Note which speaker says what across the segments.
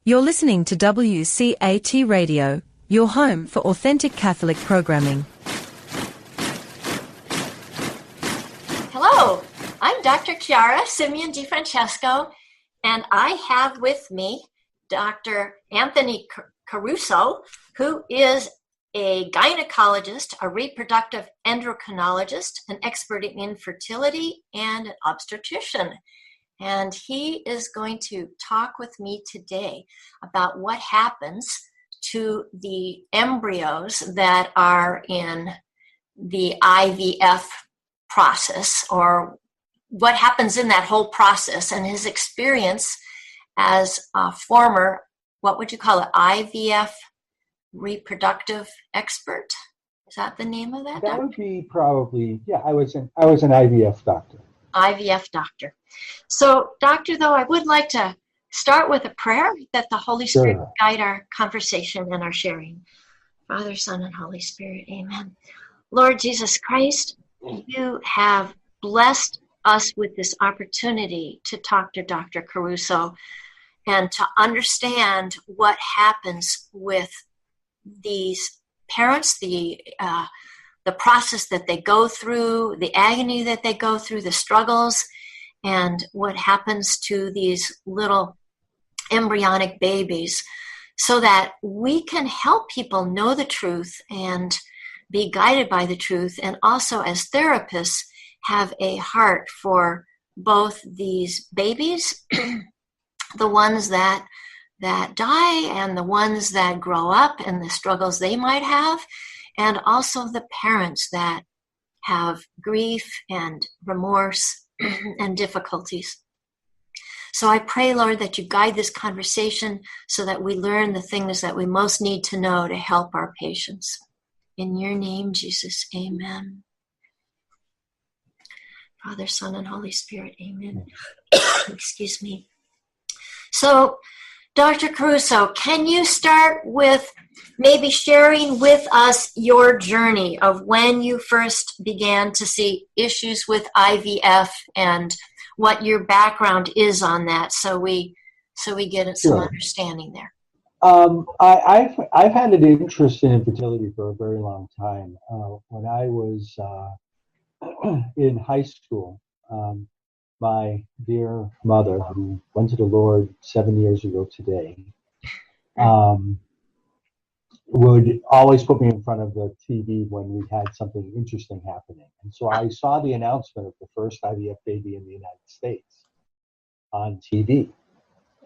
Speaker 1: You're listening to WCAT Radio, your home for authentic Catholic programming.
Speaker 2: Hello, I'm Dr. Chiara Simeone-DiFrancesco, and I have with me Dr. Anthony Caruso, who is a gynecologist, a reproductive endocrinologist, an expert in infertility, and an obstetrician. And he is going to talk with me today about what happens to the embryos that are in the IVF process, or what happens in that whole process, and his experience as a former, what would you call it, IVF reproductive expert? Is that the name of that?
Speaker 3: That would be probably, yeah, I was an IVF doctor.
Speaker 2: IVF doctor. So, doctor, though, I would like to start with a prayer that the Holy Spirit guide our conversation and our sharing. Father, Son, and Holy Spirit, amen. Lord Jesus Christ, you have blessed us with this opportunity to talk to Dr. Caruso and to understand what happens with these parents, the process that they go through, the agony that they go through, the struggles, and what happens to these little embryonic babies, so that we can help people know the truth and be guided by the truth, and also as therapists have a heart for both these babies, the ones that die and the ones that grow up and the struggles they might have, and also the parents that have grief and remorse and difficulties. So I pray, Lord, that you guide this conversation so that we learn the things that we most need to know to help our patients. In your name, Jesus, amen. Father, Son, and Holy Spirit, amen. Excuse me. So, Dr. Caruso, can you start with maybe sharing with us your journey of when you first began to see issues with IVF and what your background is on that, so we get some understanding there?
Speaker 3: I've had an interest in infertility for a very long time. When I was in high school, my dear mother, who went to the Lord 7 years ago today, would always put me in front of the TV when we had something interesting happening. And so I saw the announcement of the first IVF baby in the United States on TV.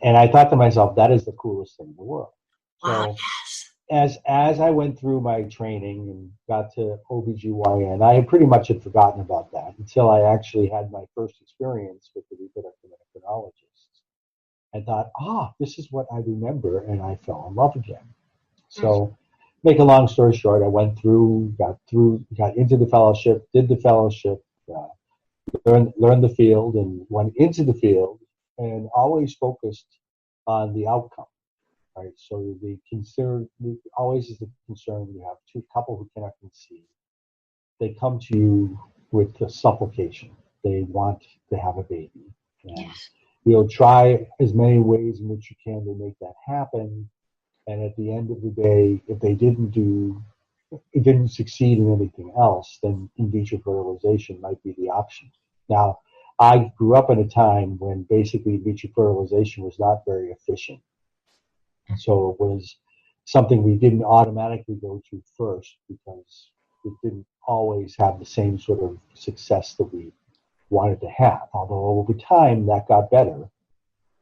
Speaker 3: And I thought to myself, that is the coolest thing in the world. So as I went through my training and got to OBGYN, I pretty much had forgotten about that until I actually had my first experience with the reproductive endocrinologist. I thought, this is what I remember, and I fell in love again. So, make a long story short, I went through, got into the fellowship, did the fellowship, learned the field, and went into the field, and always focused on the outcome. Right, so the concern always is the concern. You have two couple who cannot conceive. They come to you with a supplication. They want to have a baby. And you'll try as many ways in which you can to make that happen. And at the end of the day, if they didn't succeed in anything else, then in vitro fertilization might be the option. Now, I grew up in a time when basically in vitro fertilization was not very efficient. So it was something we didn't automatically go to first because it didn't always have the same sort of success that we wanted to have. Although over time that got better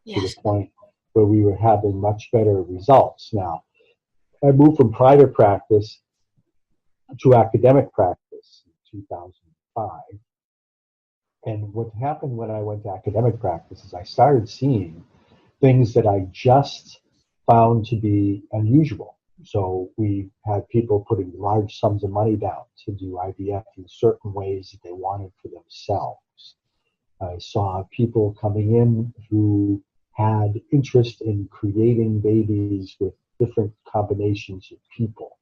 Speaker 3: to the point where we were having much better results. Now, I moved from private practice to academic practice in 2005. And what happened when I went to academic practice is I started seeing things that I just found to be unusual. So we had people putting large sums of money down to do IVF in certain ways that they wanted for themselves. I saw people coming in who had interest in creating babies with different combinations of people.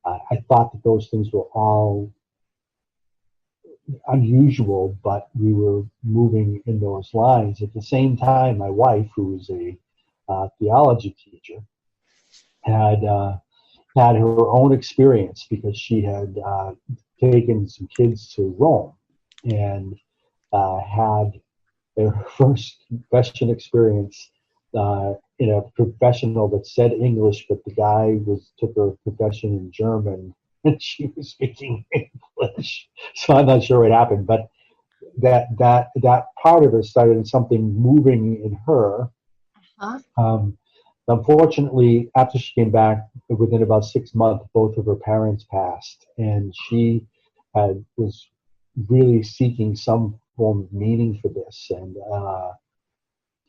Speaker 3: I thought that those things were all unusual, but we were moving in those lines. At the same time, my wife, who is a theology teacher, had her own experience because she had taken some kids to Rome and had their first confession experience in a professional that said English, but the guy took her confession in German and she was speaking English. So I'm not sure what happened, but that part of it started something moving in her. Unfortunately, after she came back, within about 6 months, both of her parents passed, and she was really seeking some form of meaning for this. And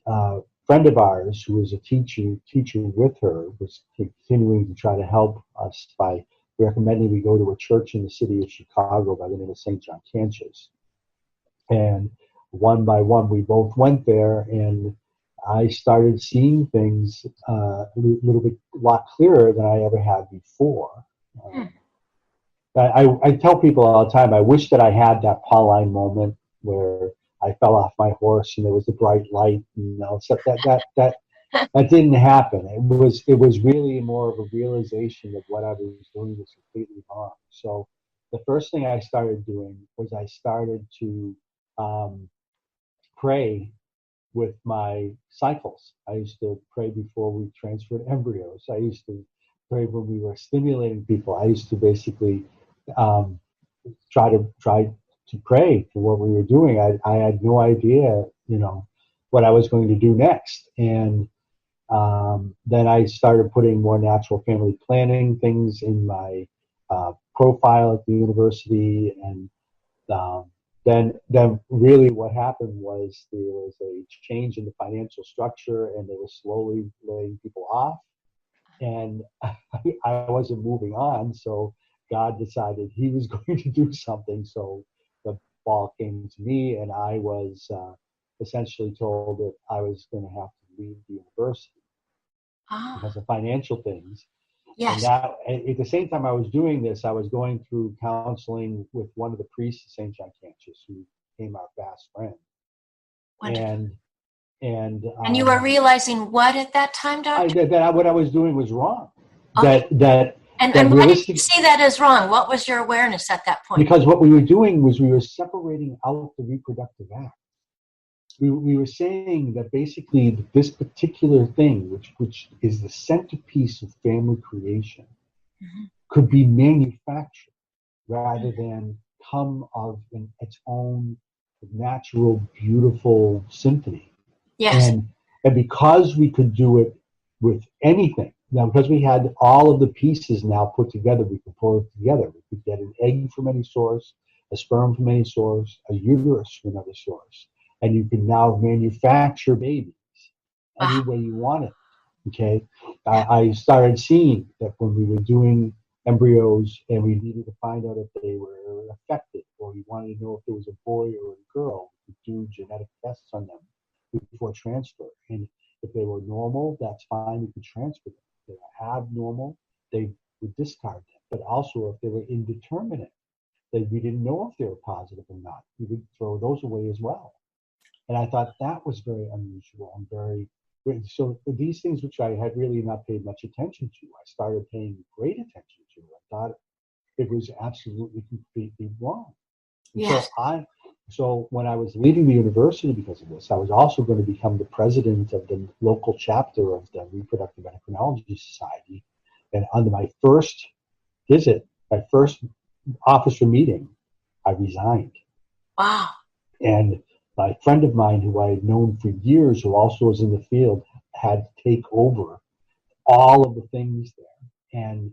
Speaker 3: a friend of ours, who was a teacher with her, was continuing to try to help us by recommending we go to a church in the city of Chicago by the name of St. John Cantius. And one by one, we both went there, and I started seeing things a lot clearer than I ever had before. I tell people all the time, I wish that I had that Pauline moment where I fell off my horse and there was a bright light, except that didn't happen. It was really more of a realization that what I was doing was completely wrong. So the first thing I started doing was I started to pray with my cycles. I used to pray before we transferred embryos. I used to pray when we were stimulating people. I used to basically try to pray for what we were doing. I had no idea, what I was going to do next. And then I started putting more natural family planning things in my profile at the university. And then really what happened was there was a change in the financial structure, and they were slowly laying people off. And I wasn't moving on, so God decided he was going to do something. So the ball came to me, and I was essentially told that I was going to have to leave the university because of financial things.
Speaker 2: Yes.
Speaker 3: And that, at the same time I was doing this, I was going through counseling with one of the priests of St. John Cantius, who became our fast friend.
Speaker 2: Wonderful.
Speaker 3: And
Speaker 2: you were realizing what at that time, Doctor?
Speaker 3: That what I was doing was wrong.
Speaker 2: Okay. And why did you see that as wrong? What was your awareness at that point?
Speaker 3: Because what we were doing was we were separating out the reproductive act. We were saying that basically this particular thing, which is the centerpiece of family creation, could be manufactured rather than come of its own natural, beautiful symphony.
Speaker 2: Yes.
Speaker 3: And because we could do it with anything, now because we had all of the pieces now put together, we could pull it together. We could get an egg from any source, a sperm from any source, a uterus from another source. And you can now manufacture babies any way you want it. Okay, I started seeing that when we were doing embryos and we needed to find out if they were affected, or we wanted to know if there was a boy or a girl, we could do genetic tests on them before transfer. And if they were normal, that's fine, we could transfer them. If they were abnormal, they would discard them. But also if they were indeterminate, that we didn't know if they were positive or not, we would throw those away as well. And I thought that was very unusual and very, so these things which I had really not paid much attention to, I started paying great attention to. I thought it was absolutely completely wrong.
Speaker 2: Yes.
Speaker 3: So when I was leaving the university because of this, I was also going to become the president of the local chapter of the Reproductive Endocrinology Society. And on my first visit, my first officer meeting, I resigned.
Speaker 2: Wow.
Speaker 3: And a friend of mine who I had known for years, who also was in the field, had to take over all of the things there. And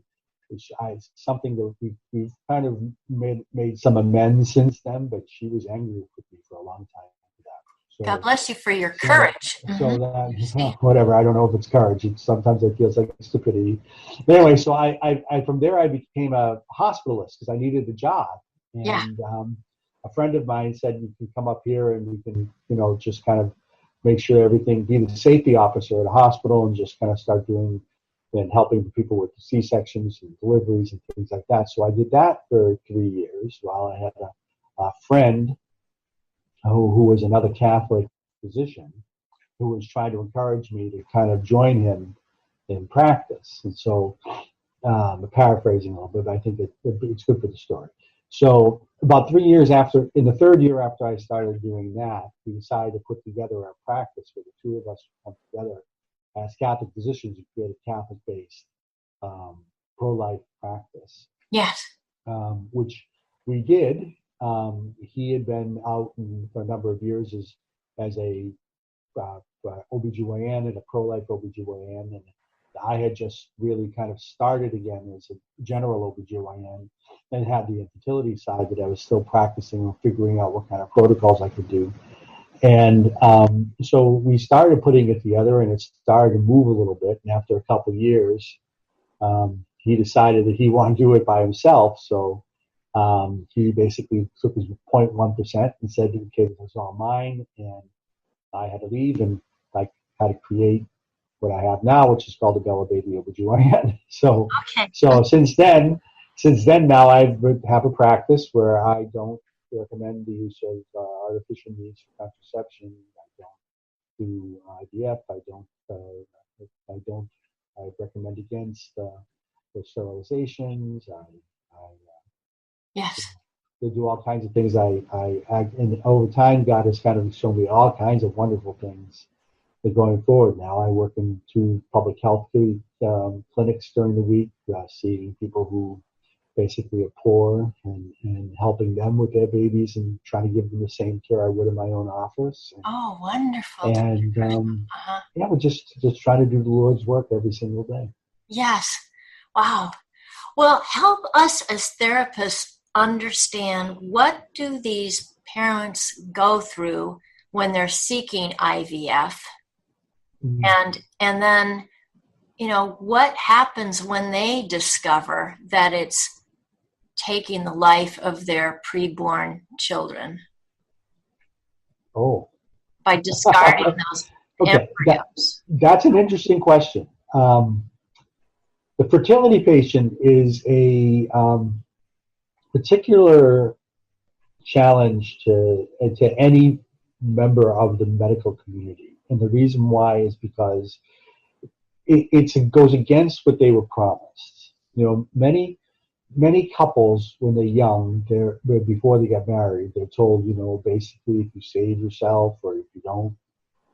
Speaker 3: it's something that we've kind of made some amends since then, but she was angry with me for a long time for that. So,
Speaker 2: God bless you for your courage.
Speaker 3: So that, whatever, I don't know if it's courage. Sometimes it feels like stupidity. But anyway, so I from there I became a hospitalist because I needed the job. And a friend of mine said, you can come up here and we can, just kind of make sure everything, be the safety officer at a hospital and just kind of start doing and helping people with C-sections and deliveries and things like that. So I did that for 3 years while I had a friend who was another Catholic physician who was trying to encourage me to kind of join him in practice. And so, I'm paraphrasing a little bit, but I think it's good for the story. So about 3 years after, in the third year after I started doing that, we decided to put together our practice where the two of us would come together as Catholic physicians to create a Catholic-based pro-life practice.
Speaker 2: Yes.
Speaker 3: Which we did. He had been out for a number of years as a OBGYN and a pro-life OBGYN, and I had just really kind of started again as a general OBGYN and had the infertility side that I was still practicing or figuring out what kind of protocols I could do. And so we started putting it together, and it started to move a little bit. And after a couple of years, he decided that he wanted to do it by himself. So he basically took his 0.1% and said, okay, this is all mine. And I had to leave, and I had to create what I have now, which is called the Bella Baby OBGYN. So,
Speaker 2: Okay.
Speaker 3: So since then now I have a practice where I don't recommend the use of artificial means for contraception. I don't do IVF. I recommend against the sterilizations.
Speaker 2: Yes.
Speaker 3: They do all kinds of things. And over time, God has kind of shown me all kinds of wonderful things. But going forward now, I work in 2 public health clinics during the week, seeing people who basically are poor and helping them with their babies and trying to give them the same care I would in my own office.
Speaker 2: Oh, wonderful.
Speaker 3: And yeah, we're just trying to do the Lord's work every single day.
Speaker 2: Yes. Wow. Well, help us as therapists understand, what do these parents go through when they're seeking IVF? Mm-hmm. And then, what happens when they discover that it's taking the life of their preborn children?
Speaker 3: Oh.
Speaker 2: By discarding those embryos.
Speaker 3: That's an interesting question. The fertility patient is a particular challenge to any member of the medical community. And the reason why is because it goes against what they were promised. Many couples, when they're young, before they get married, they're told, basically, if you save yourself or if you don't,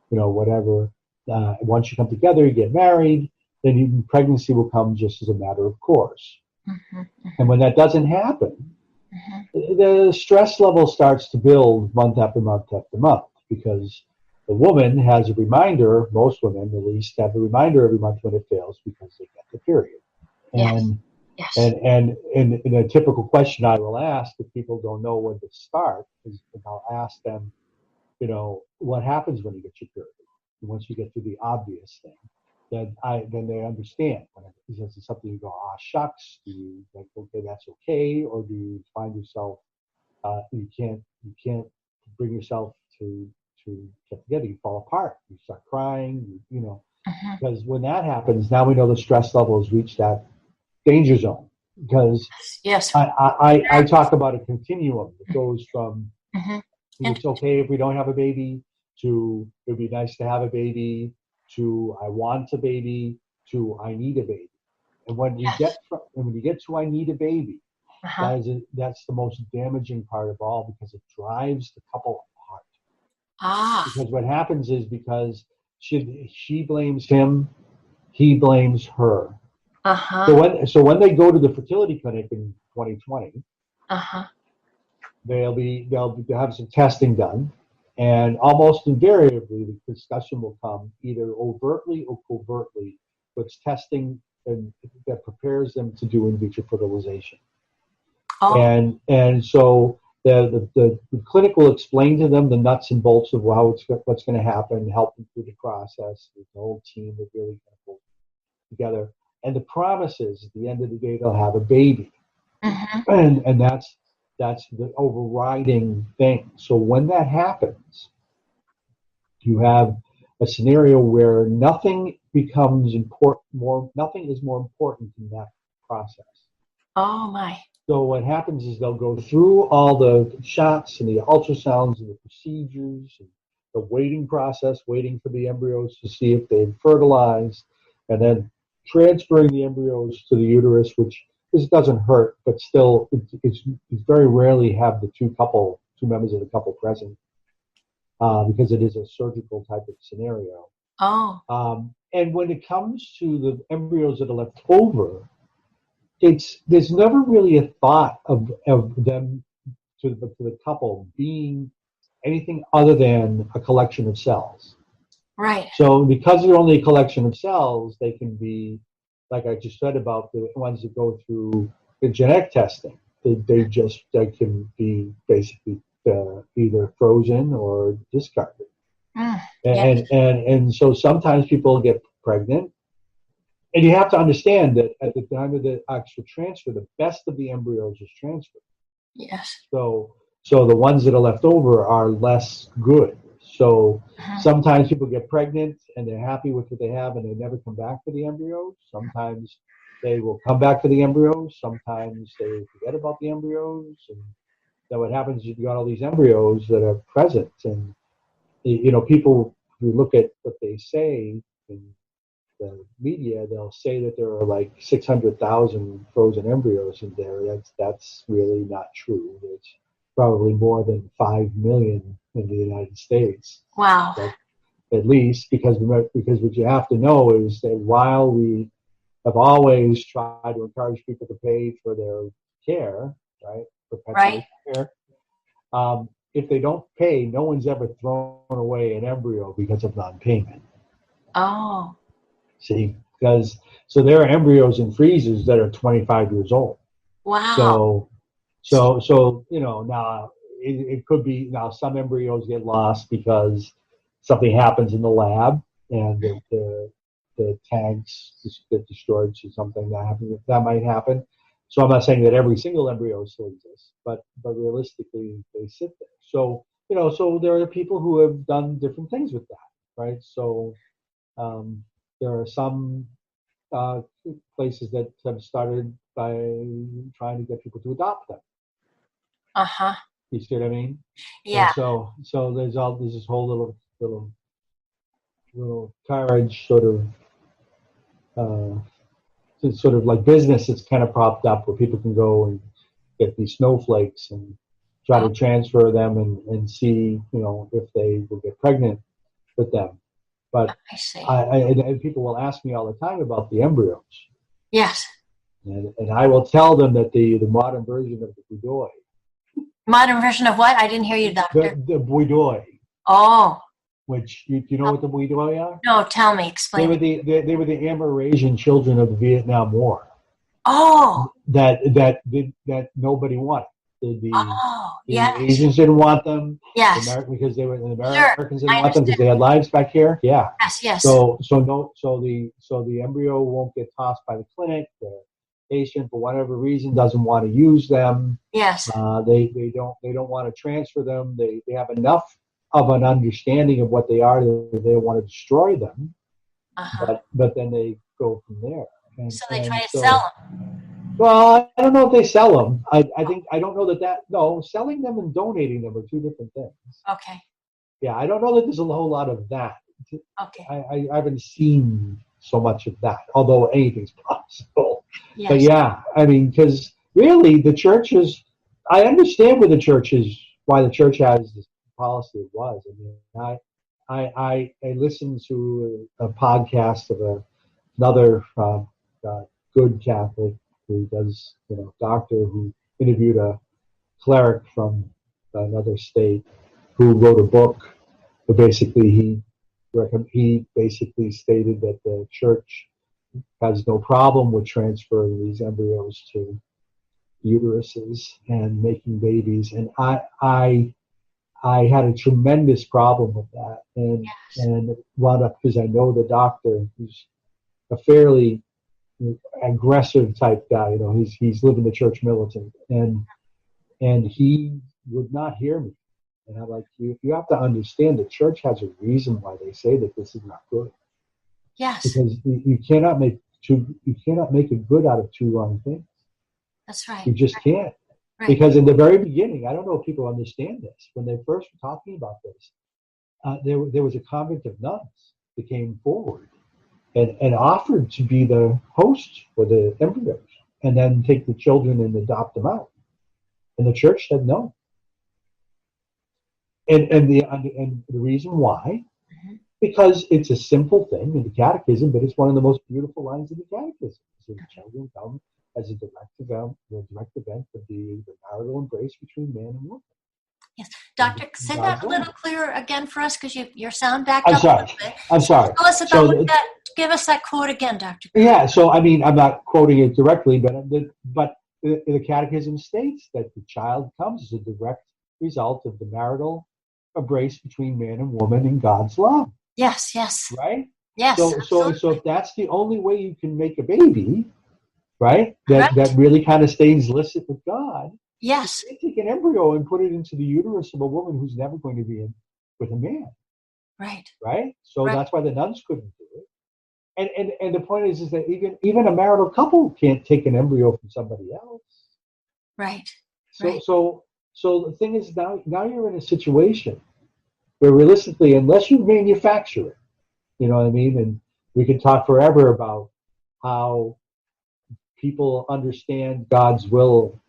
Speaker 3: whatever, once you come together, you get married, then pregnancy will come just as a matter of course. Mm-hmm, mm-hmm. And when that doesn't happen, mm-hmm. the stress level starts to build month after month after month, because the woman has a reminder, most women at least have a reminder every month when it fails because they get the period. And yes. And a typical question I will ask if people don't know when to start is I'll ask them, what happens when you get your period? And once you get to the obvious thing, then they understand. When it's something you go, shucks, do you like, okay, that's okay, or do you find yourself you can't bring yourself to get together, you fall apart, you start crying, because when that happens, now we know the stress level has reached that danger zone. Because
Speaker 2: yes,
Speaker 3: I talk about a continuum that goes from it's okay if we don't have a baby to it would be nice to have a baby to I want a baby to I need a baby. And when you get to I need a baby, that's the most damaging part of all, because it drives the couple apart. Because what happens is, because she blames him, he blames her. So when they go to the fertility clinic in 2020, they'll have some testing done, and almost invariably the discussion will come either overtly or covertly, what's testing that prepares them to do in vitro fertilization. And so the clinic will explain to them the nuts and bolts of what's going to happen, help them through the process. There's a whole team that really kind of pulls together. And the promise is, at the end of the day, they'll have a baby. And that's the overriding thing. So when that happens, you have a scenario where nothing becomes nothing is more important than that process.
Speaker 2: Oh my.
Speaker 3: So what happens is they'll go through all the shots and the ultrasounds and the procedures, and the waiting process, waiting for the embryos to see if they've fertilized, and then transferring the embryos to the uterus, which this doesn't hurt, but still, it's very rarely have the two members of the couple present because it is a surgical type of scenario.
Speaker 2: Oh.
Speaker 3: And when it comes to the embryos that are left over, there's never really a thought of them to the couple being anything other than a collection of cells.
Speaker 2: Right.
Speaker 3: So because they're only a collection of cells, they can be, like I just said about the ones that go through the genetic testing. They can be basically either frozen or discarded. And so sometimes people get pregnant, and you have to understand that at the time of the actual transfer, the best of the embryos is transferred.
Speaker 2: Yes.
Speaker 3: So the ones that are left over are less good. So sometimes people get pregnant and they're happy with what they have and they never come back for the embryos. Sometimes they will come back for the embryos. Sometimes they forget about the embryos. And then what happens is you've got all these embryos that are present. And, people, if you look at what they say in the media, they'll say that there are like 600,000 frozen embryos in there. That's really not true. There's probably more than 5 million in the United States.
Speaker 2: Wow.
Speaker 3: At least, because what you have to know is that while we have always tried to encourage people to pay for their care, right, perpetual care, if they don't pay, no one's ever thrown away an embryo because of non-payment.
Speaker 2: Oh.
Speaker 3: See, so there are embryos in freezers that are 25 years old.
Speaker 2: Wow.
Speaker 3: So now it could be, now some embryos get lost because something happens in the lab and the tanks get destroyed or something that might happen. So I'm not saying that every single embryo still exists, but realistically they sit there. So so there are people who have done different things with that, right? So there are some places that have started by trying to get people to adopt them. You see what I mean?
Speaker 2: Yeah.
Speaker 3: And so there's this whole little carriage sort of like business that's kind of propped up where people can go and get these snowflakes and try to transfer them and see if they will get pregnant with them. But
Speaker 2: I see.
Speaker 3: And people will ask me all the time about the embryos.
Speaker 2: Yes.
Speaker 3: And I will tell them that the modern version of the boudoir.
Speaker 2: Modern version of what? I didn't hear you, doctor.
Speaker 3: The boudoir.
Speaker 2: Oh.
Speaker 3: Which you know what the boudoir are?
Speaker 2: No, tell me. Explain.
Speaker 3: They were the Amerasian children of the Vietnam War.
Speaker 2: Oh.
Speaker 3: That nobody wanted. The
Speaker 2: yes.
Speaker 3: Asians didn't want them.
Speaker 2: Yes.
Speaker 3: Because the Americans
Speaker 2: Sure,
Speaker 3: didn't want them because they had lives back here. Yeah.
Speaker 2: Yes.
Speaker 3: So the embryo won't get tossed by the clinic. The patient, for whatever reason, doesn't want to use them.
Speaker 2: Yes.
Speaker 3: They don't want to transfer them. They have enough of an understanding of what they are that they want to destroy them. But then they go from there.
Speaker 2: So they try to sell them.
Speaker 3: Well, I don't know if they sell them. I don't know no, selling them and donating them are two different things.
Speaker 2: Okay.
Speaker 3: Yeah, I don't know that there's a whole lot of that.
Speaker 2: Okay.
Speaker 3: I haven't seen so much of that, although anything's possible.
Speaker 2: Yes.
Speaker 3: But yeah, I mean, because really the church I understand why the church has this policy it was. I mean, I listened to a podcast of another good Catholic who does, doctor who interviewed a cleric from another state who wrote a book. But basically, he basically stated that the church has no problem with transferring these embryos to uteruses and making babies. And I had a tremendous problem with that, and wound up because I know the doctor, who's a fairly aggressive type guy. He's living the church militant, and he would not hear me. And I'm like, you have to understand the church has a reason why they say that this is not good.
Speaker 2: Yes.
Speaker 3: Because you cannot make a good out of two wrong things.
Speaker 2: That's right.
Speaker 3: You just can't.
Speaker 2: Right.
Speaker 3: Because in the very beginning, I don't know if people understand this, when they first were talking about this, there was a convent of nuns that came forward and offered to be the host for the embryos and then take the children and adopt them out. And the church said no. And the reason why, because it's a simple thing in the catechism, but it's one of the most beautiful lines of the catechism. So the children come as a direct event of the marital embrace between man and woman.
Speaker 2: Yes. Doctor, say that a little clearer again for us, because your sound backed
Speaker 3: I'm
Speaker 2: up
Speaker 3: sorry.
Speaker 2: a little bit.
Speaker 3: I'm sorry.
Speaker 2: Tell us about that. Give us that quote again, Doctor.
Speaker 3: Yeah, so I mean, I'm not quoting it directly, but the catechism states that the child comes as a direct result of the marital embrace between man and woman in God's love.
Speaker 2: Yes, yes.
Speaker 3: Right?
Speaker 2: Yes.
Speaker 3: So if that's the only way you can make a baby, right? That really kind of stays illicit with God.
Speaker 2: Yes.
Speaker 3: You take an embryo and put it into the uterus of a woman who's never going to be with a man.
Speaker 2: Right.
Speaker 3: Right? So that's why the nuns couldn't do it. And the point is that even a marital couple can't take an embryo from somebody else.
Speaker 2: Right.
Speaker 3: So the thing is, now you're in a situation where realistically, unless you manufacture it, you know what I mean? And we can talk forever about how people understand God's will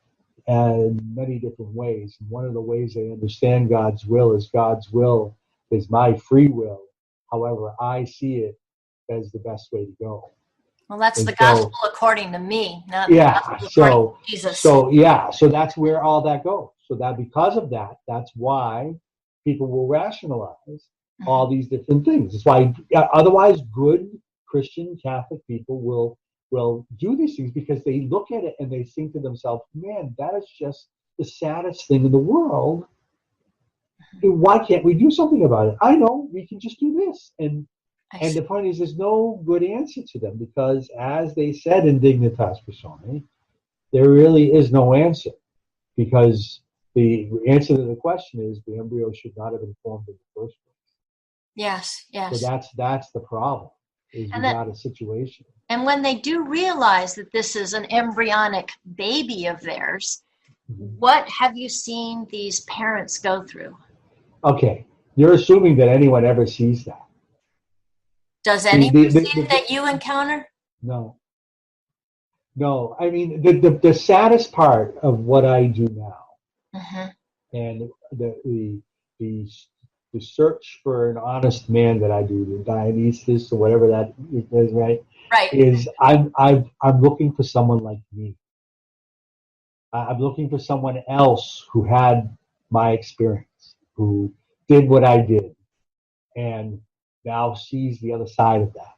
Speaker 3: in many different ways. And one of the ways they understand God's will is my free will. However, I see it as the best way to go.
Speaker 2: Well, that's the gospel according to me, not the gospel according to Jesus.
Speaker 3: So that's where all that goes. So that because of that, that's why people will rationalize all these different things. It's why otherwise good Christian Catholic people will do these things, because they look at it and they think to themselves, man, that is just the saddest thing in the world. Why can't we do something about it? I know, we can just do this. And the point is, there's no good answer to them, because as they said in Dignitas Personae, there really is no answer, because the answer to the question is the embryo should not have been formed in the first place.
Speaker 2: Yes, yes.
Speaker 3: So that's the problem, is we got a situation.
Speaker 2: And when they do realize that this is an embryonic baby of theirs, what have you seen these parents go through?
Speaker 3: Okay, you're assuming that anyone ever sees that.
Speaker 2: Does anyone see it that you encounter?
Speaker 3: No. I mean, the saddest part of what I do now, and the search for an honest man that I do, the Dionysus or whatever that is, right?
Speaker 2: Right.
Speaker 3: Is I'm looking for someone like me. I'm looking for someone else who had my experience, who did what I did, and now sees the other side of that,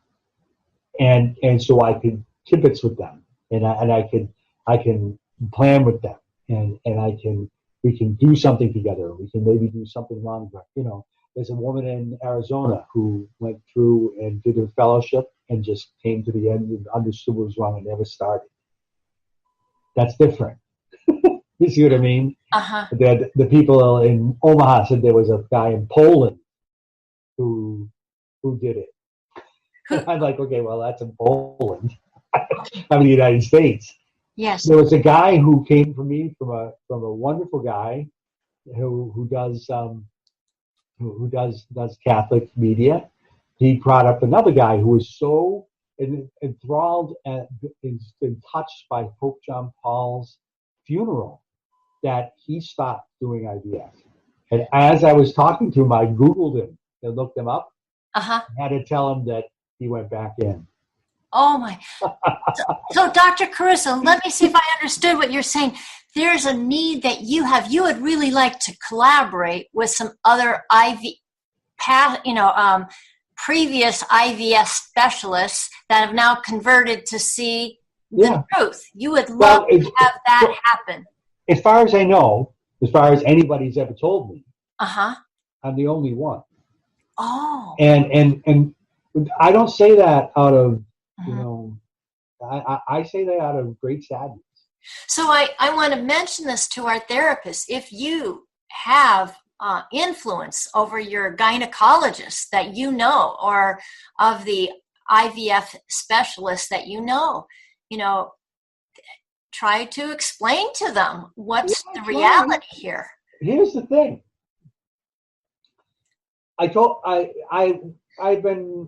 Speaker 3: and so I could kibitz with them, and I can plan with them, and we can do something together. We can maybe do something longer. You know, there's a woman in Arizona who went through and did her fellowship and just came to the end and understood what was wrong and never started. That's different. You see what I mean? The people in Omaha said there was a guy in Poland who did it. I'm like, okay, well, that's in Poland. I'm in the United States.
Speaker 2: Yes.
Speaker 3: There was a guy who came from me from a wonderful guy who does Catholic media. He brought up another guy who was so enthralled and touched by Pope John Paul's funeral that he stopped doing IVF. And as I was talking to him, I Googled him and looked him up. I had to tell him that he went back in.
Speaker 2: Oh my! So, Dr. Caruso, let me see if I understood what you're saying. There's a need that you have. You would really like to collaborate with some other previous IVF specialists that have now converted to see the truth. You would love to have that happen.
Speaker 3: As far as I know, as far as anybody's ever told me, I'm the only one.
Speaker 2: Oh.
Speaker 3: And I don't say that out of, I say that out of great sadness.
Speaker 2: So I want to mention this to our therapists. If you have influence over your gynecologist that you know, or of the IVF specialist that you know, try to explain to them what's the reality here.
Speaker 3: Here's the thing. I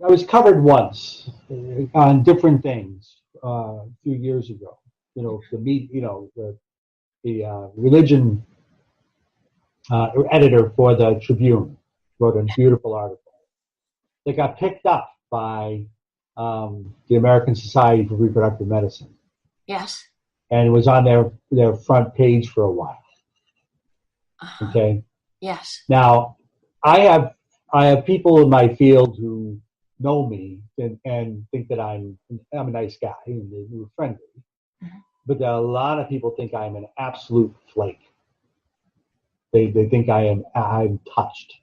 Speaker 3: was covered once on different things a few years ago. The religion editor for the Tribune wrote a beautiful article. They got picked up by the American Society for Reproductive Medicine.
Speaker 2: Yes.
Speaker 3: And it was on their front page for a while.
Speaker 2: Uh-huh.
Speaker 3: Okay.
Speaker 2: Yes.
Speaker 3: Now, I have people in my field who know me and think that I'm a nice guy and we're friendly. Mm-hmm. But there are a lot of people think I'm an absolute flake. They think I'm touched.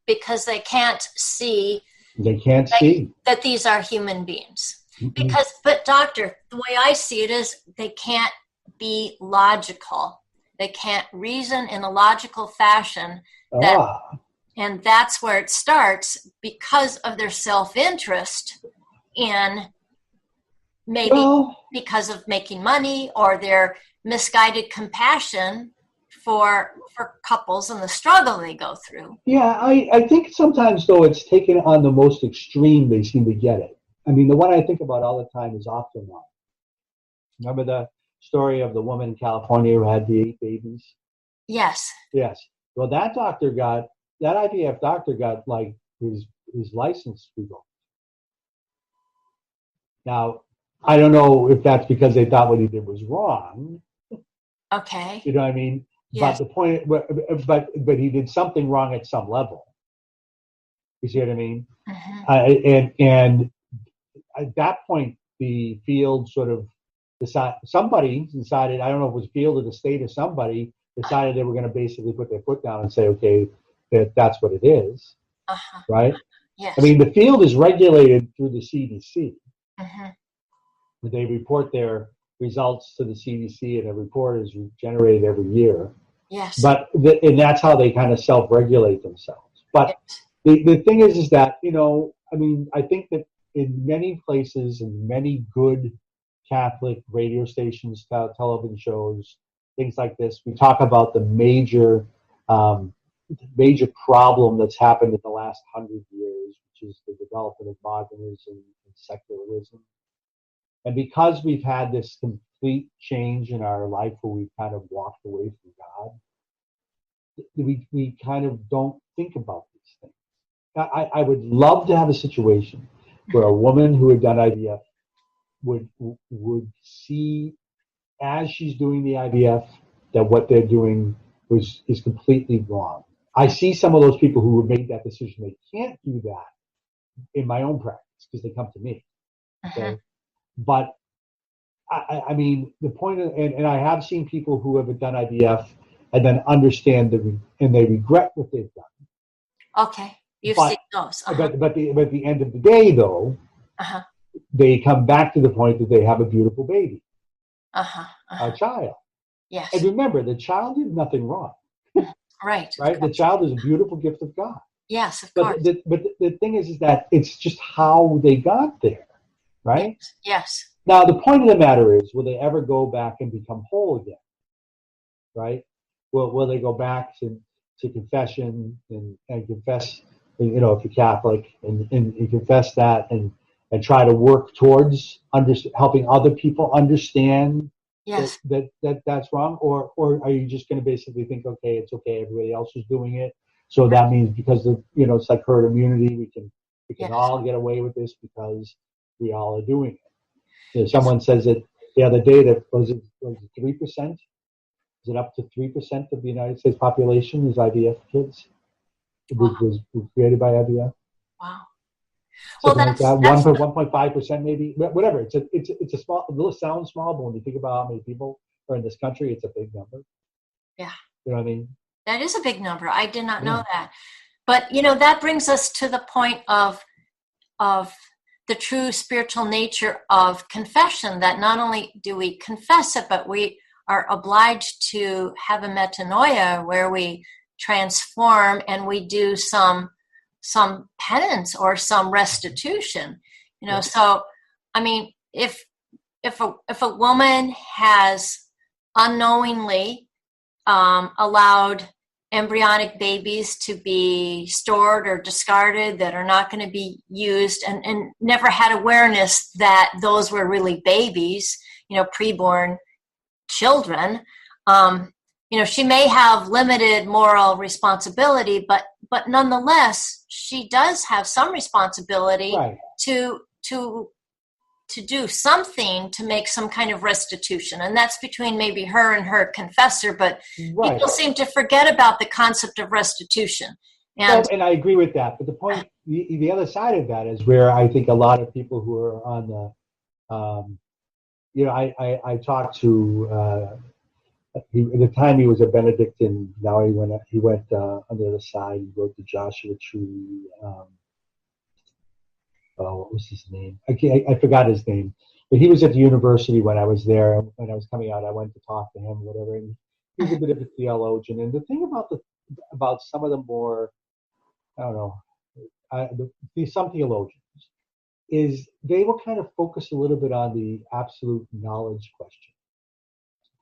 Speaker 2: Because they can't see.
Speaker 3: They can't see
Speaker 2: that these are human beings.
Speaker 3: Mm-hmm.
Speaker 2: But doctor, the way I see it is they can't be logical. They can't reason in a logical fashion. And that's where it starts because of their self-interest in because of making money or their misguided compassion for couples and the struggle they go through.
Speaker 3: Yeah, I think sometimes, though, it's taken on the most extreme, they seem to get it. I mean, the one I think about all the time is often one. Remember the story of the woman in California who had the 8 babies?
Speaker 2: Yes.
Speaker 3: Yes. Well, that IVF doctor got like his license revoked. Now, I don't know if that's because they thought what he did was wrong.
Speaker 2: Okay.
Speaker 3: You know what I mean?
Speaker 2: Yes.
Speaker 3: But the point, but he did something wrong at some level. You see what I mean? Mm-hmm. And at that point, the field sort of somebody decided, I don't know if it was the field or the state or somebody decided they were going to basically put their foot down and say, okay, that's what it is. Uh-huh. Right?
Speaker 2: Yes.
Speaker 3: I mean, the field is regulated through the CDC. Mm-hmm. They report their results to the CDC, and a report is generated every year.
Speaker 2: Yes.
Speaker 3: But and that's how they kind of self-regulate themselves. But yes. the thing is that, I think that in many places, in many good Catholic radio stations, television shows, things like this, we talk about the major problem that's happened in the last 100 years, which is the development of modernism and secularism. And because we've had this complete change in our life where we've kind of walked away from God, we kind of don't think about these things. I would love to have a situation where a woman who had done IVF would see, as she's doing the IVF, that what they're doing is completely wrong. I see some of those people who have made that decision. They can't do that in my own practice because they come to me. Okay? Uh-huh. But I mean, the point of, and I have seen people who have done IVF and then understand and they regret what they've done.
Speaker 2: Okay, you've seen those. Uh-huh.
Speaker 3: But at the end of the day, though, uh-huh. they come back to the point that they have a beautiful baby, a child.
Speaker 2: Yes.
Speaker 3: And remember, the child did nothing wrong.
Speaker 2: Right.
Speaker 3: Right. The child is a beautiful gift of God.
Speaker 2: Yes, of course.
Speaker 3: But the thing is that it's just how they got there, right?
Speaker 2: Yes.
Speaker 3: Now, the point of the matter is, will they ever go back and become whole again? Right? Will they go back to confession and confess, if you're Catholic, and confess that and try to work towards helping other people understand
Speaker 2: yes.
Speaker 3: that's wrong? Or are you just going to basically think, okay, it's okay, everybody else is doing it, so that means because of, it's like herd immunity, we can yes. all get away with this because we all are doing it. Someone says that the other day that was it 3%? Is it up to 3% of the United States population is IVF kids?
Speaker 2: Wow.
Speaker 3: Was created by IVF.
Speaker 2: Wow.
Speaker 3: Something like that. 1.5% maybe. Whatever. It's a small. It sounds small, but when you think about how many people are in this country, it's a big number.
Speaker 2: Yeah.
Speaker 3: You know what I mean?
Speaker 2: That is a big number. I did not know that. But that brings us to the point of the true spiritual nature of confession, that not only do we confess it, but we are obliged to have a metanoia where we transform and we do some penance or some restitution. So I mean, if a woman has unknowingly allowed embryonic babies to be stored or discarded that are not going to be used, and never had awareness that those were really babies, preborn children. She may have limited moral responsibility, but nonetheless, she does have some responsibility, right, to do something to make some kind of restitution. And that's between maybe her and her confessor, but right, people seem to forget about the concept of restitution.
Speaker 3: And I agree with that. But the point, the other side of that is where I think a lot of people who are on the, I talked to, at the time he was a Benedictine, now he went on the other side, he wrote the Joshua Tree, what was his name? I forgot his name. But he was at the university when I was there. When I was coming out, I went to talk to him, whatever. And he's a bit of a theologian. And the thing about some of the more, I don't know, some theologians is they will kind of focus a little bit on the absolute knowledge question.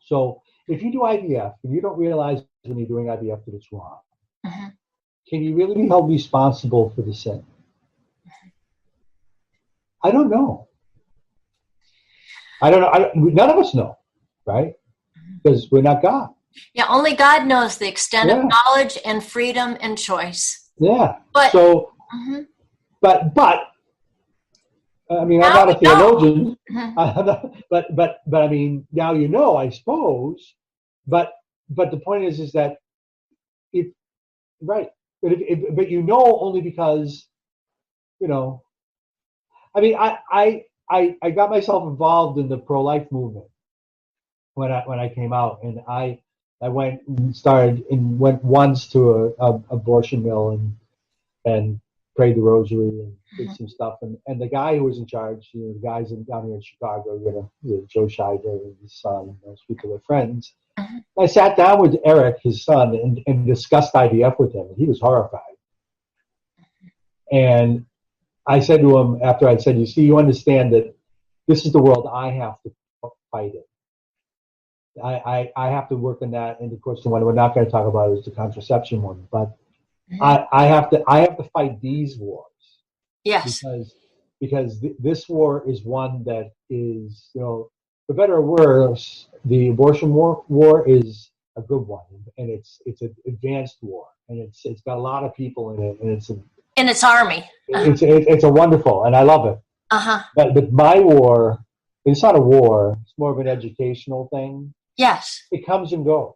Speaker 3: So if you do IVF and you don't realize when you're doing IVF that it's wrong, can you really be held responsible for the sin? I don't know. None of us know, right? Because we're not God.
Speaker 2: Yeah, only God knows the extent of knowledge and freedom and choice.
Speaker 3: Yeah. But I mean, I'm not a theologian. But I mean, now I suppose. But the point is that right. But only because, I mean, I got myself involved in the pro-life movement when I came out, and I went once to a abortion mill and prayed the rosary and did some stuff, and the guy who was in charge, the guys down here in Chicago, Joe Scheider and his son, those people are friends. I sat down with Eric, his son, and discussed IVF with him, and he was horrified. And I said to him after I said, you understand that this is the world I have to fight in. I have to work in that. And of course, the one we're not going to talk about is the contraception one. But I have to fight these wars.
Speaker 2: Yes.
Speaker 3: Because this war is one that is, for better or worse, the abortion war is a good one, and it's an advanced war, and it's got a lot of people in it, and it's
Speaker 2: in its army.
Speaker 3: It's a wonderful, and I love it. But my war, it's not a war. It's more of an educational thing.
Speaker 2: Yes.
Speaker 3: It comes and goes.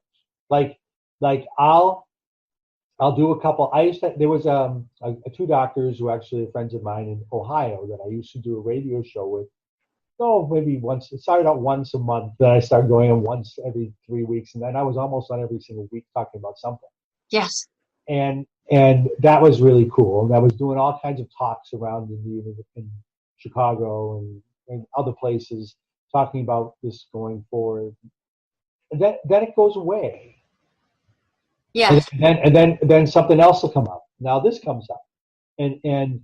Speaker 3: Like I'll do a couple. There was two doctors who actually are friends of mine in Ohio that I used to do a radio show with. Maybe once. It started out once a month. Then I started going on once every 3 weeks, and then I was almost on every single week talking about something.
Speaker 2: Yes.
Speaker 3: And that was really cool. And I was doing all kinds of talks around in Chicago and other places, talking about this going forward. And then it goes away.
Speaker 2: Yes.
Speaker 3: And then something else will come up. Now this comes up, and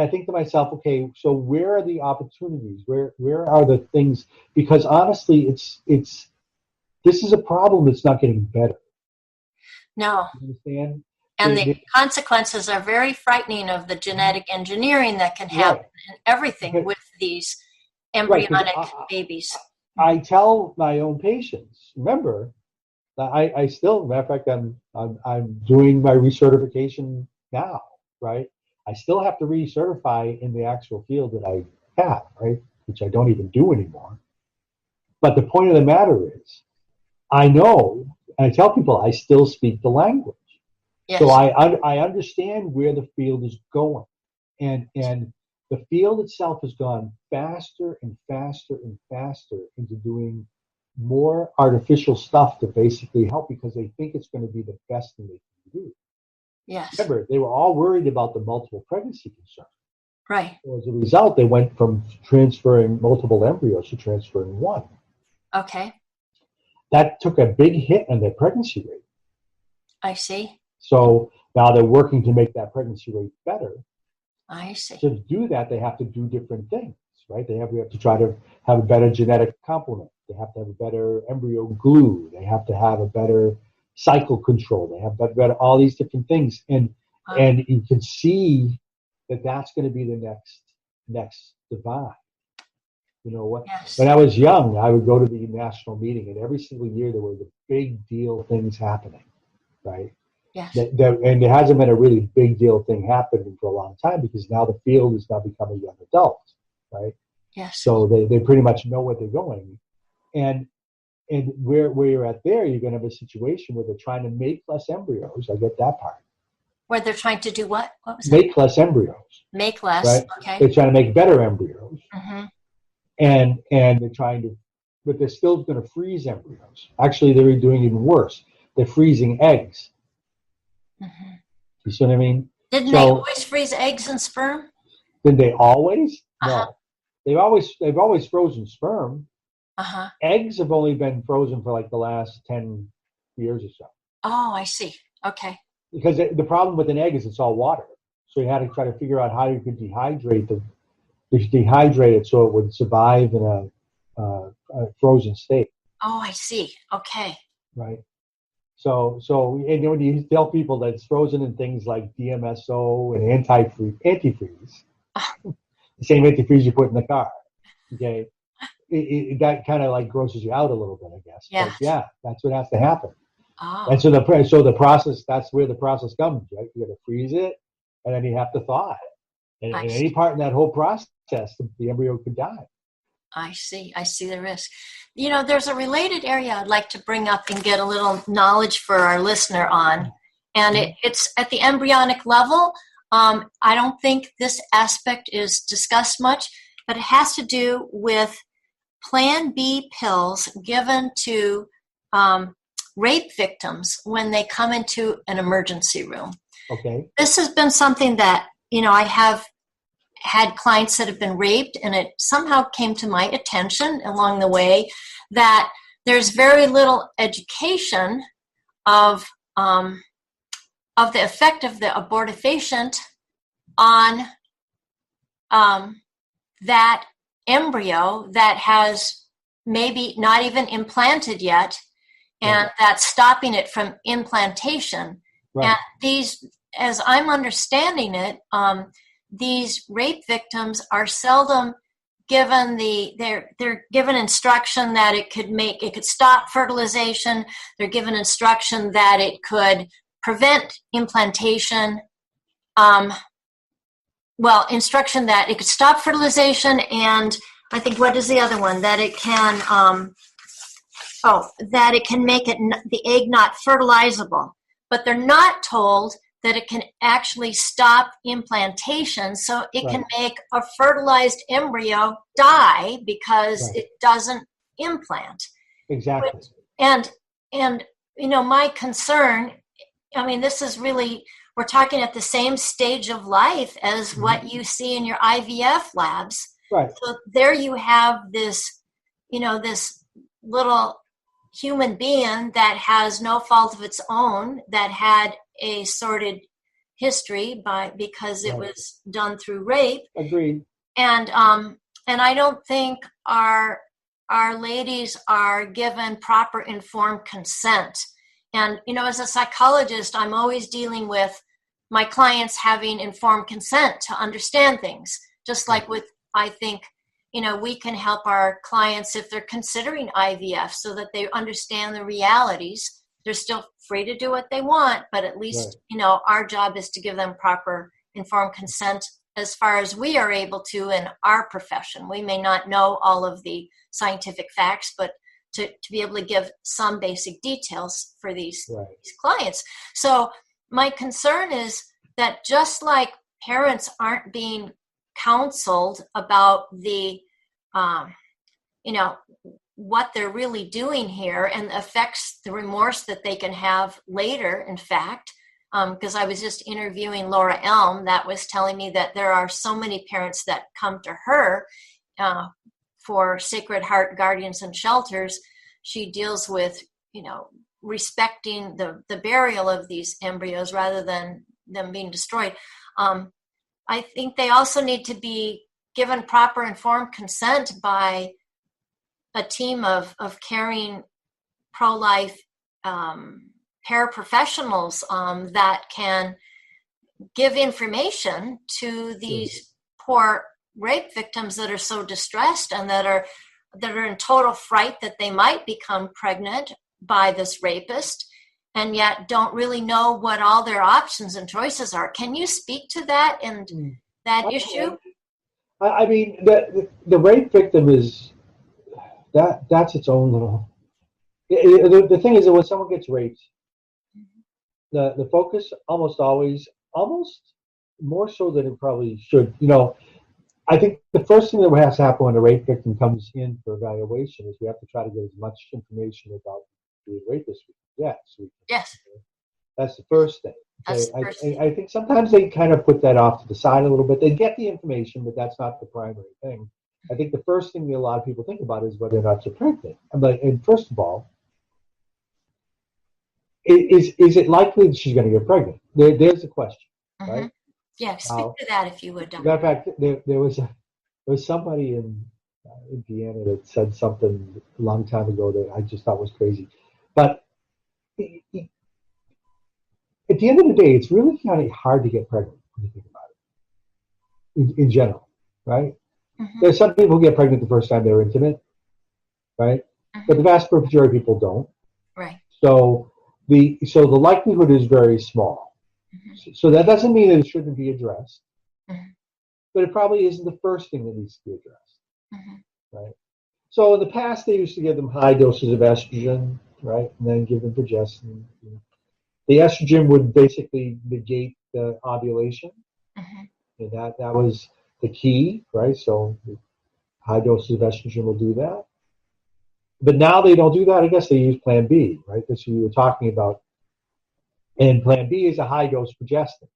Speaker 3: I think to myself, okay, so where are the opportunities? Where are the things? Because honestly, this is a problem that's not getting better.
Speaker 2: No.
Speaker 3: You understand?
Speaker 2: And the consequences are very frightening of the genetic engineering that can happen and everything with these embryonic babies.
Speaker 3: I tell my own patients, remember, I still, matter of fact, I'm doing my recertification now, right? I still have to recertify in the actual field that I have, right? Which I don't even do anymore. But the point of the matter is, I know, and I tell people I still speak the language. Yes. So I understand where the field is going. And the field itself has gone faster and faster and faster into doing more artificial stuff to basically help because they think it's going to be the best thing they can do.
Speaker 2: Yes.
Speaker 3: Remember, they were all worried about the multiple pregnancy concern.
Speaker 2: Right.
Speaker 3: So as a result, they went from transferring multiple embryos to transferring one.
Speaker 2: Okay.
Speaker 3: That took a big hit on their pregnancy rate.
Speaker 2: I see.
Speaker 3: So now they're working to make that pregnancy rate better.
Speaker 2: I see.
Speaker 3: To do that, they have to do different things, right? We have to try to have a better genetic complement. They have to have a better embryo glue. They have to have a better cycle control. They've got all these different things, and you can see that that's going to be the next divide. You know what?
Speaker 2: Yes.
Speaker 3: When I was young, I would go to the national meeting, and every single year there were the big deal things happening, right?
Speaker 2: Yes.
Speaker 3: And there hasn't been a really big deal thing happening for a long time because now the field is now becoming young adults, right?
Speaker 2: Yes.
Speaker 3: So they pretty much know where they're going, and where you're at there, you're going to have a situation where they're trying to make less embryos. I get that part.
Speaker 2: Where they're trying to do what? What was
Speaker 3: Make less embryos.
Speaker 2: Make less.
Speaker 3: Right?
Speaker 2: Okay.
Speaker 3: They're trying to make better embryos.
Speaker 2: Mm-hmm.
Speaker 3: And they're trying to, but they're still going to freeze embryos. Actually, they're doing even worse. They're freezing eggs.
Speaker 2: Mm-hmm.
Speaker 3: You see what I mean?
Speaker 2: Didn't they always freeze eggs and sperm?
Speaker 3: Did they always?
Speaker 2: Uh-huh.
Speaker 3: No. They've always frozen sperm.
Speaker 2: Uh-huh.
Speaker 3: Eggs have only been frozen for like the last 10 years or so.
Speaker 2: Oh, I see. Okay.
Speaker 3: Because the problem with an egg is it's all water. So you had to try to figure out how you could dehydrate it so it would survive in a frozen state.
Speaker 2: Oh, I see. Okay.
Speaker 3: Right. So and when you tell people that it's frozen in things like DMSO and antifreeze, the same antifreeze you put in the car, okay, that kind of like grosses you out a little bit, I guess.
Speaker 2: Yeah.
Speaker 3: But yeah, that's what has to happen.
Speaker 2: Oh.
Speaker 3: And so the process, that's where the process comes, right? You got to freeze it, and then you have to thaw it. And in any part in that whole process, the embryo could die.
Speaker 2: I see the risk. You know, there's a related area I'd like to bring up and get a little knowledge for our listener on. And it's at the embryonic level. I don't think this aspect is discussed much, but it has to do with Plan B pills given to rape victims when they come into an emergency room.
Speaker 3: Okay.
Speaker 2: This has been something that, you know, I have had clients that have been raped, and it somehow came to my attention along the way that there's very little education of the effect of the abortifacient on that embryo that has maybe not even implanted yet, and that's stopping it from implantation.
Speaker 3: Right.
Speaker 2: And these, as I'm understanding it, these rape victims are seldom given they're given instruction that it could stop fertilization. They're given instruction that it could prevent implantation. Instruction that it could stop fertilization, and I think, what is the other one? That it can that it can make the egg not fertilizable. But they're not told that it can actually stop implantation, so it can make a fertilized embryo die because it doesn't implant.
Speaker 3: Exactly.
Speaker 2: And you know, my concern, I mean, this is really, we're talking at the same stage of life as what you see in your IVF labs.
Speaker 3: Right.
Speaker 2: So there you have this, you know, this little human being that has no fault of its own, that had a sordid history because it was done through rape.
Speaker 3: Agreed.
Speaker 2: And I don't think our ladies are given proper informed consent. And, you know, as a psychologist, I'm always dealing with my clients having informed consent to understand things. Just like with, I think, you know, we can help our clients if they're considering IVF so that they understand the realities. They're still free to do what they want, but at least, you know, our job is to give them proper informed consent as far as we are able to in our profession. We may not know all of the scientific facts, but to be able to give some basic details for these clients. So my concern is that just like parents aren't being counseled about the, you know, what they're really doing here and affects the remorse that they can have later, in fact, because I was just interviewing Laura Elm that was telling me that there are so many parents that come to her for Sacred Heart Guardians and Shelters. She deals with, you know, respecting the burial of these embryos rather than them being destroyed. I think they also need to be given proper informed consent by a team of caring pro-life paraprofessionals that can give information to these poor rape victims that are so distressed and that are in total fright that they might become pregnant by this rapist, and yet don't really know what all their options and choices are. Can you speak to that and that issue?
Speaker 3: I mean, the rape victim is that's its own little. The thing is that when someone gets raped, the focus almost always, almost more so than it probably should. I think the first thing that has to happen when a rape victim comes in for evaluation is we have to try to get as much information about the rapist we can get.
Speaker 2: Yes.
Speaker 3: That's the first thing.
Speaker 2: That's the first thing.
Speaker 3: I think sometimes they kind of put that off to the side a little bit. They get the information, but that's not the primary thing. I think the first thing that a lot of people think about is whether or not you're pregnant. And first of all, is it likely that she's going to get pregnant? There's the question, right?
Speaker 2: Yeah, speak to that if you would.
Speaker 3: Matter of fact, there was somebody in Indiana that said something a long time ago that I just thought was crazy. But at the end of the day, it's really kind of hard to get pregnant when you think about it. In general, right? There's some people who get pregnant the first time they're intimate, right? But the vast majority of people don't.
Speaker 2: Right.
Speaker 3: So the likelihood is very small. So that doesn't mean that it shouldn't be addressed, but it probably isn't the first thing that needs to be addressed, right? So in the past, they used to give them high doses of estrogen, right, and then give them progesterone. The estrogen would basically negate the ovulation, and that was the key, right? So high doses of estrogen will do that. But now they don't do that. I guess they use Plan B, right? That's what you were talking about. And Plan B is a high dose progesterone.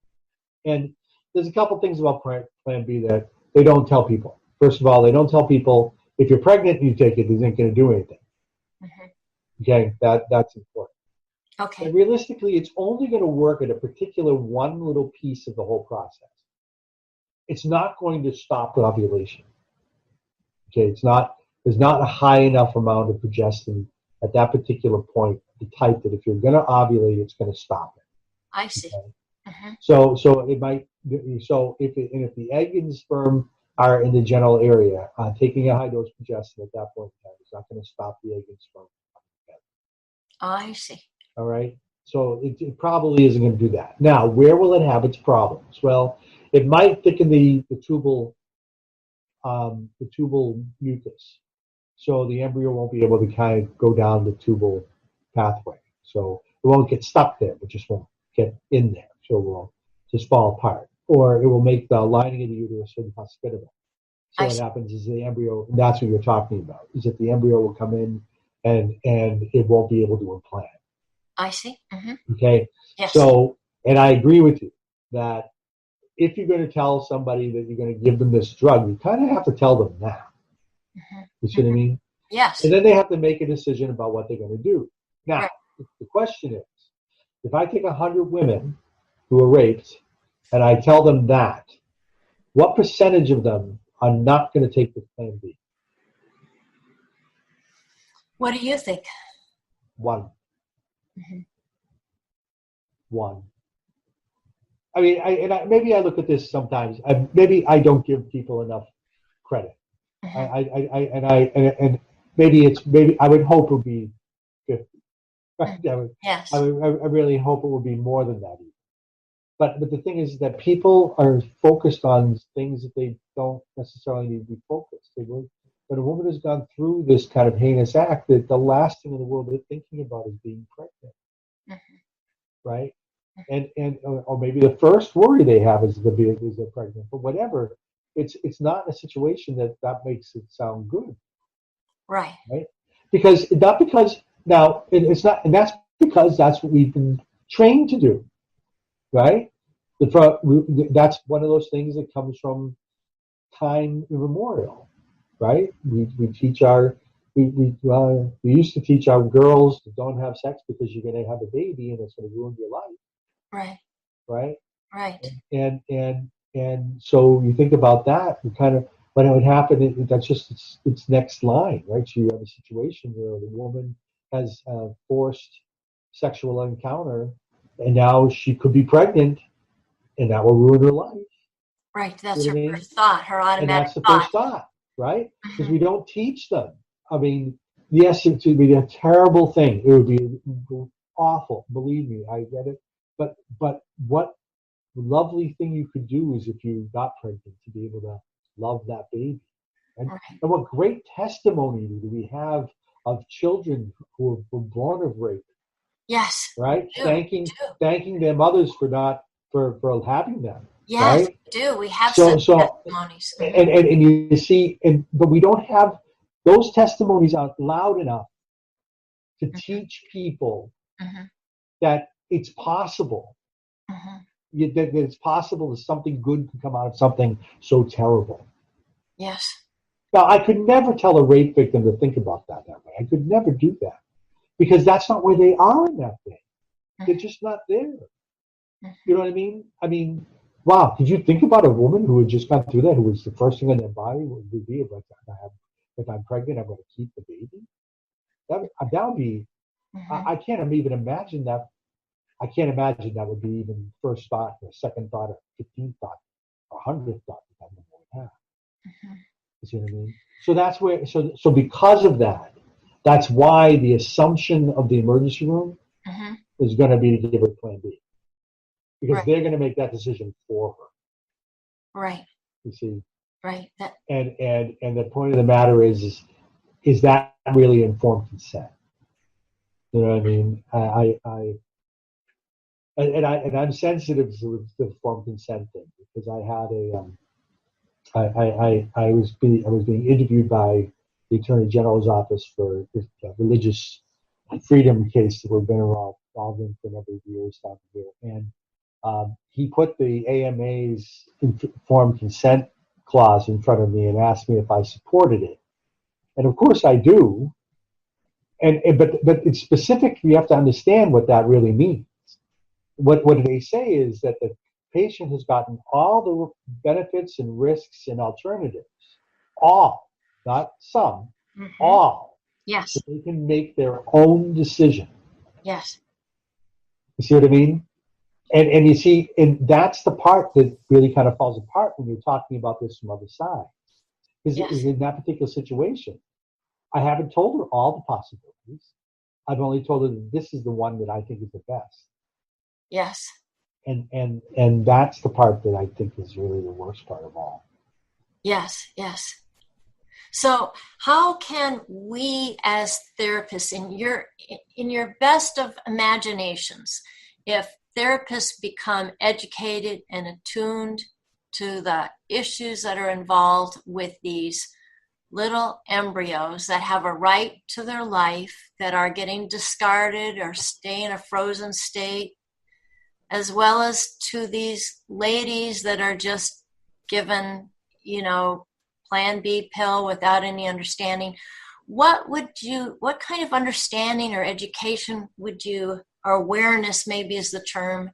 Speaker 3: And there's a couple things about Plan B that they don't tell people. First of all, they don't tell people if you're pregnant and you take it, it isn't going to do anything. Okay, that's important.
Speaker 2: Okay.
Speaker 3: And realistically, it's only going to work at a particular one little piece of the whole process. It's not going to stop the ovulation. Okay, there's not a high enough amount of progesterone at that particular point, the type that if you're going to ovulate, it's going to stop it.
Speaker 2: I see.
Speaker 3: Okay? So it might. So if the egg and the sperm are in the genital area, taking a high dose progesterone at that point in time is not going to stop the egg and sperm from coming together.
Speaker 2: I see.
Speaker 3: All right. So it probably isn't going to do that. Now, where will it have its problems? Well, it might thicken the tubal mucus. So the embryo won't be able to kind of go down the tubal pathway. So it won't get stuck there, but just won't get in there. So it will just fall apart. Or it will make the lining of the uterus inhospitable. So what happens is the embryo, that's what you're talking about, is that the embryo will come in and it won't be able to implant.
Speaker 2: I see.
Speaker 3: Okay?
Speaker 2: Yes.
Speaker 3: So, and I agree with you that if you're going to tell somebody that you're going to give them this drug, you kind of have to tell them now. You see what I mean?
Speaker 2: Yes.
Speaker 3: And then they have to make a decision about what they're going to do. Now, the question is, if I take 100 women who are raped and I tell them that, what percentage of them are not going to take the Plan B?
Speaker 2: What do you think?
Speaker 3: 1. 1. I mean, maybe I look at this sometimes. Maybe I don't give people enough credit. And maybe I would hope it would be 50.
Speaker 2: Yes.
Speaker 3: I really hope it would be more than that even. But the thing is that people are focused on things that they don't necessarily need to be focused. When a woman has gone through this kind of heinous act, that the last thing in the world they're thinking about is being pregnant, right? And or maybe the first worry they have is they're pregnant. But whatever, it's not a situation that makes it sound good,
Speaker 2: right?
Speaker 3: Because now it's not, and that's because that's what we've been trained to do, right? That's one of those things that comes from time immemorial, right? We used to teach our girls to don't have sex because you're going to have a baby and it's going to ruin your life, right? And so you think about that, and kind of when it would happen, that's just its next line, right? So you have a situation where the woman has forced sexual encounter, and now she could be pregnant, and that will ruin her life.
Speaker 2: Right. That's
Speaker 3: You know
Speaker 2: her
Speaker 3: what I mean?
Speaker 2: first thought, her
Speaker 3: And
Speaker 2: automatic
Speaker 3: that's the
Speaker 2: thought.
Speaker 3: first thought, right? Because
Speaker 2: Mhm.
Speaker 3: we don't teach them. I mean, yes, it would be a terrible thing. It would be awful. Believe me, I get it. But what lovely thing you could do is if you got pregnant to be able to love that baby. And,
Speaker 2: Right.
Speaker 3: and what great testimony do we have of children who were born of rape,
Speaker 2: Yes.
Speaker 3: right?
Speaker 2: We do.
Speaker 3: Thanking their mothers for having them,
Speaker 2: Yes,
Speaker 3: right?
Speaker 2: we do. We have
Speaker 3: So
Speaker 2: such testimonies.
Speaker 3: and you see, but we don't have those testimonies out loud enough to teach people
Speaker 2: Mhm.
Speaker 3: that it's possible.
Speaker 2: Mhm.
Speaker 3: That it's possible that something good can come out of something so terrible.
Speaker 2: Yes.
Speaker 3: Now, I could never tell a rape victim to think about that way. I could never do that because that's not where they are in that thing. They're just not there. You know what I mean? I mean, wow, could you think about a woman who had just gone through that, who was the first thing on their body would be like, if I'm pregnant, I'm going to keep the baby? That would be, I can't even imagine that. I can't imagine that would be even first thought, or second thought, or 15th thought, or 100th thought that woman would have. You see what I mean? So that's where, so because of that, that's why the assumption of the emergency room is going to be to give her plan B. Because they're going to make that decision for her.
Speaker 2: Right.
Speaker 3: You see?
Speaker 2: Right.
Speaker 3: And the point of the matter is that really informed consent? You know what I mean? I'm sensitive to the informed consent thing because I had I was being interviewed by the Attorney General's office for this religious freedom case that we've been involved in for a number of years down here, and he put the AMA's informed consent clause in front of me and asked me if I supported it, and of course I do. But it's specific. You have to understand what that really means. What they say is that the patient has gotten all the benefits and risks and alternatives, all, not some, all,
Speaker 2: Yes.
Speaker 3: so they can make their own decision.
Speaker 2: Yes.
Speaker 3: You see what I mean? And you see, and that's the part that really kind of falls apart when you're talking about this from other sides. Because in that particular situation, I haven't told her all the possibilities. I've only told her that this is the one that I think is the best.
Speaker 2: Yes.
Speaker 3: And that's the part that I think is really the worst part of all.
Speaker 2: Yes, yes. So how can we as therapists, in your best of imaginations, if therapists become educated and attuned to the issues that are involved with these little embryos that have a right to their life, that are getting discarded or stay in a frozen state, as well as to these ladies that are just given, Plan B pill without any understanding, what kind of understanding or education or awareness maybe is the term,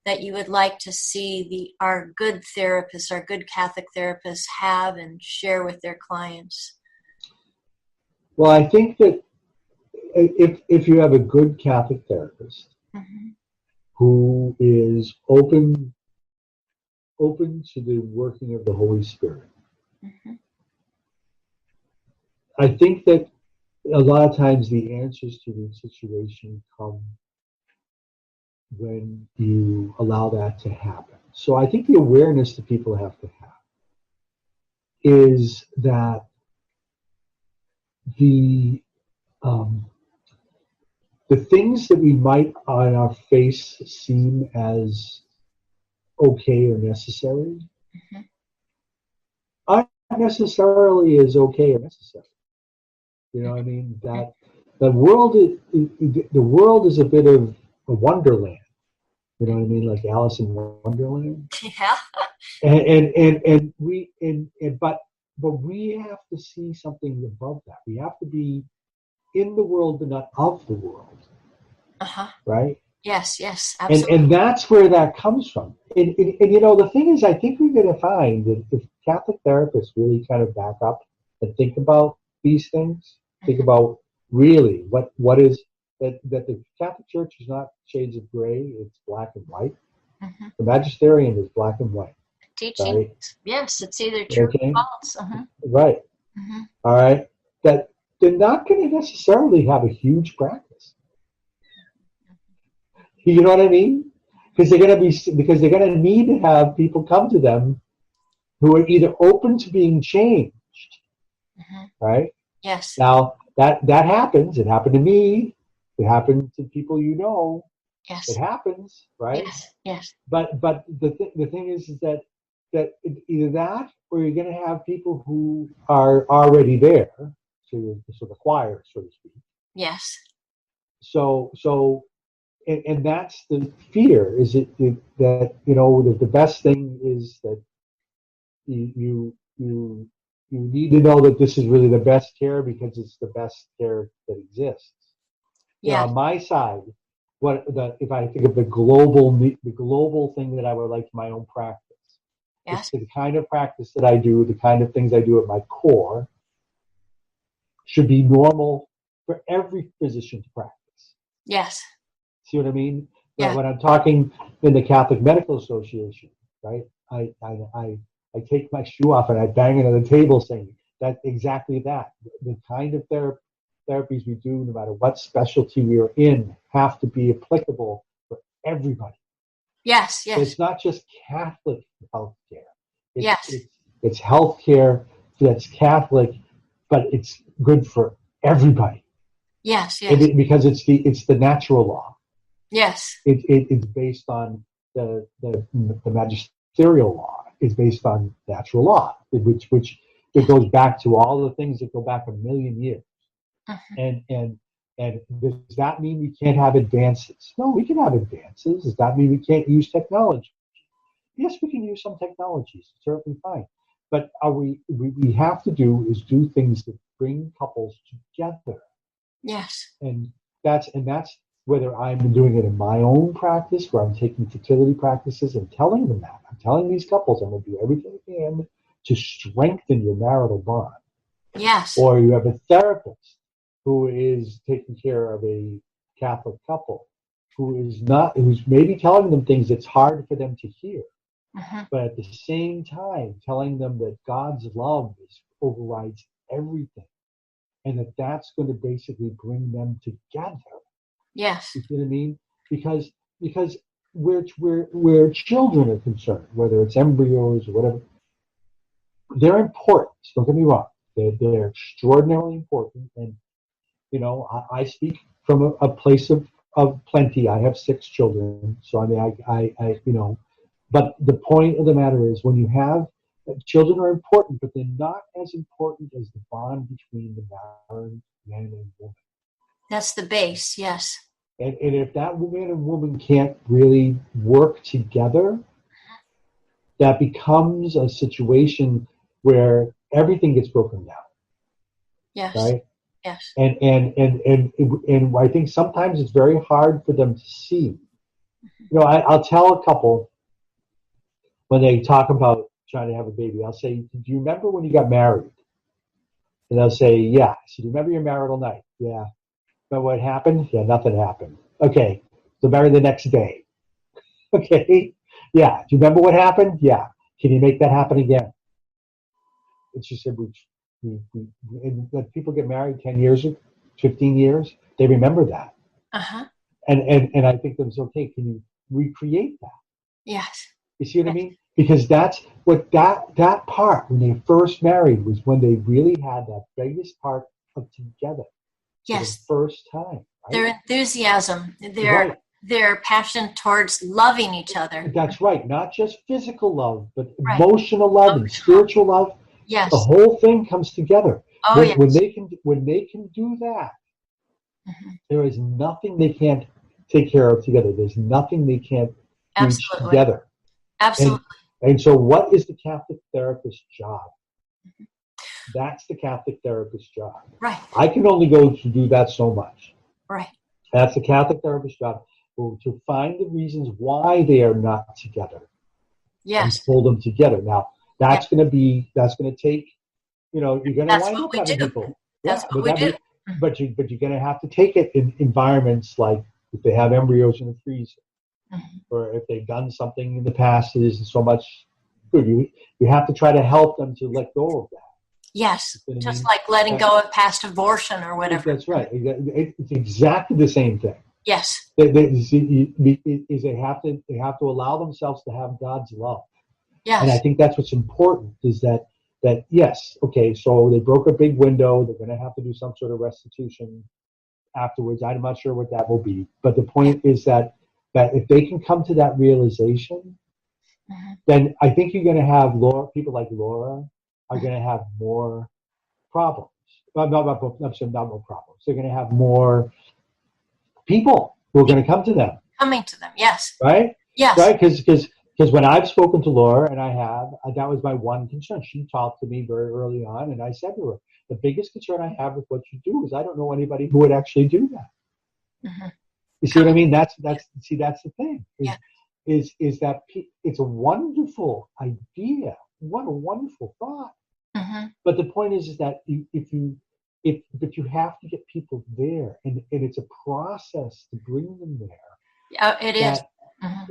Speaker 2: that you would like to see our good therapists, our good Catholic therapists have and share with their clients?
Speaker 3: Well, I think that if you have a good Catholic therapist who is open to the working of the Holy Spirit, I think that a lot of times the answers to the situation come when you allow that to happen. So I think the awareness that people have to have is that the things that we might on our face seem as okay or necessary aren't necessarily as okay or necessary. You know what I mean? That the world is a bit of a wonderland. You know what I mean? Like Alice in Wonderland.
Speaker 2: Yeah.
Speaker 3: But we have to see something above that. We have to be in the world but not of the world. Right?
Speaker 2: Yes, absolutely.
Speaker 3: And that's where that comes from. And the thing is, I think we're going to find that if Catholic therapists really kind of back up and think about these things, think about really what is that the Catholic Church is not shades of gray, it's black and white.
Speaker 2: Mm-hmm.
Speaker 3: The magisterium is black and white.
Speaker 2: Teaching,
Speaker 3: right?
Speaker 2: yes, it's either true
Speaker 3: Okay.
Speaker 2: or false. Uh-huh.
Speaker 3: Right.
Speaker 2: Mm-hmm.
Speaker 3: All right. That they're not going to necessarily have a huge practice. You know what I mean? Because they're going to need to have people come to them who are either open to being changed,
Speaker 2: Mm-hmm.
Speaker 3: right?
Speaker 2: Yes.
Speaker 3: Now that happens. It happened to me. It happened to people you know.
Speaker 2: Yes.
Speaker 3: It happens, right?
Speaker 2: Yes. Yes.
Speaker 3: But the thing is that either that or you're going to have people who are already there, so the choir, so to speak.
Speaker 2: Yes.
Speaker 3: So and that's the fear, is that the best thing is that you need to know that this is really the best care because it's the best care that exists.
Speaker 2: Yeah.
Speaker 3: On my side, if I think of the global thing that I would like for my own practice,
Speaker 2: Yes.
Speaker 3: the kind of practice that I do, the kind of things I do at my core, should be normal for every physician to practice.
Speaker 2: Yes.
Speaker 3: See what I mean?
Speaker 2: Yeah.
Speaker 3: When I'm talking in the Catholic Medical Association, right? I take my shoe off and I bang it on the table saying that exactly that. The kind of therapies we do, no matter what specialty we are in, have to be applicable for everybody.
Speaker 2: Yes. Yes.
Speaker 3: So it's not just Catholic healthcare.
Speaker 2: Yes.
Speaker 3: It's healthcare that's Catholic, but it's good for everybody.
Speaker 2: Yes. Yes.
Speaker 3: Because it's the natural law.
Speaker 2: Yes.
Speaker 3: It's based on the magisterial law. It's based on natural law, which it goes back to all the things that go back a million years.
Speaker 2: Uh-huh.
Speaker 3: And does that mean we can't have advances? No, we can have advances. Does that mean we can't use technology? Yes, we can use some technologies. It's certainly fine. But we have to do things that bring couples together.
Speaker 2: Yes.
Speaker 3: And that's whether I'm doing it in my own practice, where I'm taking fertility practices and telling them that. I'm telling these couples I'm going to do everything I can to strengthen your marital bond.
Speaker 2: Yes.
Speaker 3: Or you have a therapist who is taking care of a Catholic couple who's maybe telling them things that's hard for them to hear, but at the same time telling them that God's love overrides everything, and that's going to basically bring them together.
Speaker 2: Yes.
Speaker 3: You see what I mean? Because where children are concerned, whether it's embryos or whatever, they're important. Don't get me wrong. They're extraordinarily important. And, I speak from a place of plenty. I have 6 children. So, I mean, but the point of the matter is when you have children are important, but they're not as important as the bond between the married man and woman.
Speaker 2: That's the base, yes.
Speaker 3: And if that man and woman can't really work together, that becomes a situation where everything gets broken down.
Speaker 2: Yes.
Speaker 3: Right?
Speaker 2: Yes.
Speaker 3: And I think sometimes it's very hard for them to see. I'll tell a couple when they talk about trying to have a baby, I'll say, "Do you remember when you got married?" And they'll say, "Yeah." I said, "Do you remember your marital night?" "Yeah." "Remember what happened?" "Yeah, nothing happened." "Okay, so marry the next day." "Okay, yeah." "Do you remember what happened?" "Yeah." "Can you make that happen again?" And she said, and people get married 10 years, 15 years, they remember that.
Speaker 2: Uh-huh.
Speaker 3: And I think that's okay. Can you recreate that?
Speaker 2: Yes.
Speaker 3: You see what I mean? Because that's what that part, when they first married, was when they really had that biggest part of together.
Speaker 2: Yes.
Speaker 3: For the first time. Right?
Speaker 2: Their enthusiasm, their passion towards loving each other.
Speaker 3: That's right. Not just physical love, but emotional love and spiritual love.
Speaker 2: Yes.
Speaker 3: The whole thing comes together.
Speaker 2: Oh, yes.
Speaker 3: When they can do that, there is nothing they can't take care of together. There's nothing they can't reach together.
Speaker 2: Absolutely.
Speaker 3: And so what is the Catholic therapist's job? That's the Catholic therapist's job.
Speaker 2: Right.
Speaker 3: I can only go to do that so much.
Speaker 2: Right.
Speaker 3: That's the Catholic therapist's job, to find the reasons why they are not together.
Speaker 2: Yes.
Speaker 3: And pull them together. Now, that's going to take, you're going to wind up having people.
Speaker 2: That's what we do.
Speaker 3: but you're going to have to take it in environments like if they have embryos in the freezer, or if they've done something in the past that isn't so much good. You have to try to help them to let go of that.
Speaker 2: Yes, just like letting go of past abortion or whatever.
Speaker 3: That's right. It's exactly the same thing.
Speaker 2: Yes.
Speaker 3: They have to allow themselves to have God's love.
Speaker 2: Yes.
Speaker 3: And I think that's what's important is that yes, okay, so they broke a big window. They're going to have to do some sort of restitution afterwards. I'm not sure what that will be. But the point is that if they can come to that realization, then I think you're going to have people like Laura are going to have more problems. Not more problems. They're going to have more people who are going to come to them.
Speaker 2: Coming to them, yes.
Speaker 3: Right?
Speaker 2: Yes.
Speaker 3: Right? Because when I've spoken to Laura, and I have, that was my one concern. She talked to me very early on, and I said to her, the biggest concern I have with what you do is I don't know anybody who would actually do that. You see what I mean? That's the thing. Is that it's a wonderful idea. What a wonderful thought. But the point is that but you have to get people there, and it's a process to bring them there.
Speaker 2: Yeah, it is.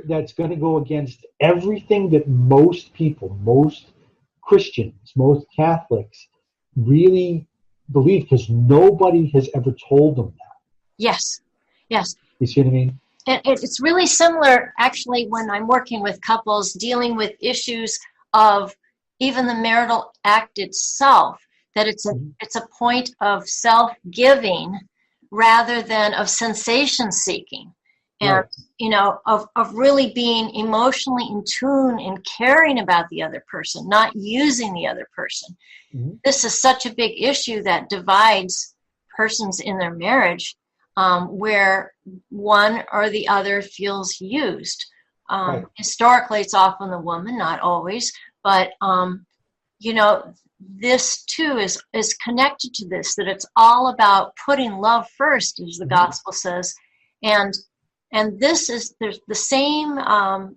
Speaker 3: That's going to go against everything that most people, most Christians, most Catholics really believe, because nobody has ever told them that.
Speaker 2: Yes. Yes.
Speaker 3: You see what I mean?
Speaker 2: And it's really similar, actually, when I'm working with couples dealing with issues of even the marital act itself, that it's a point of self-giving rather than of sensation seeking. And, of really being emotionally in tune and caring about the other person, not using the other person. This is such a big issue that divides persons in their marriage, where one or the other feels used. Historically, it's often the woman, not always, but, this too is connected to this, that it's all about putting love first, as the gospel says. And this is the same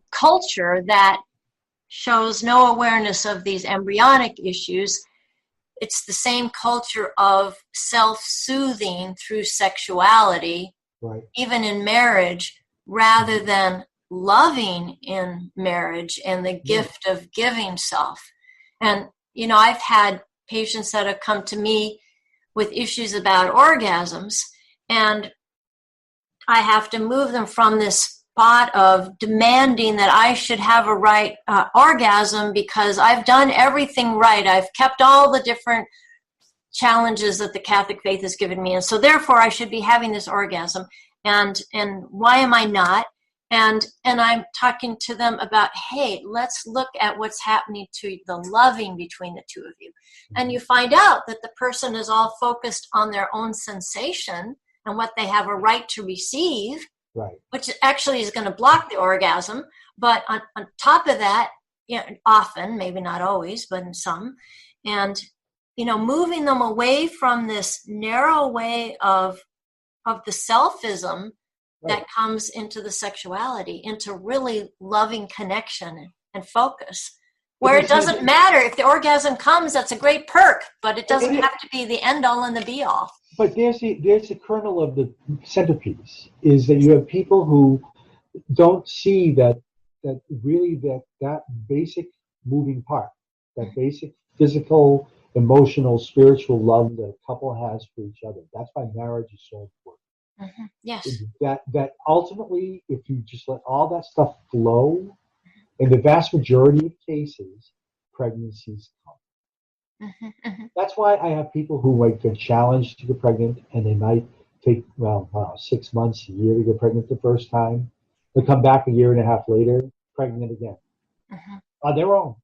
Speaker 2: culture that shows no awareness of these embryonic issues. It's the same culture of self-soothing through sexuality, even in marriage, rather than loving in marriage and the gift of giving self. And, I've had patients that have come to me with issues about orgasms, and I have to move them from this spot of demanding that I should have a right orgasm because I've done everything right. I've kept all the different challenges that the Catholic faith has given me, and so therefore I should be having this orgasm. And why am I not? And I'm talking to them about, hey, let's look at what's happening to the loving between the two of you. And you find out that the person is all focused on their own sensation and what they have a right to receive, which actually is going to block the orgasm. But on top of that, often, maybe not always, but in some, and, moving them away from this narrow way of the selfism that comes into the sexuality, into really loving connection and focus, where it doesn't matter if the orgasm comes. That's a great perk, but it doesn't have to be the end all and the be all.
Speaker 3: But there's the kernel of the centerpiece, is that you have people who don't see that basic moving part, that basic physical, emotional, spiritual love that a couple has for each other. That's why marriage is so important.
Speaker 2: Yes.
Speaker 3: That ultimately, if you just let all that stuff flow, in the vast majority of cases, pregnancies come. That's why I have people who might get challenged to get pregnant, and they might take 6 months, a year to get pregnant the first time. They come back a year and a half later, pregnant again, on their own.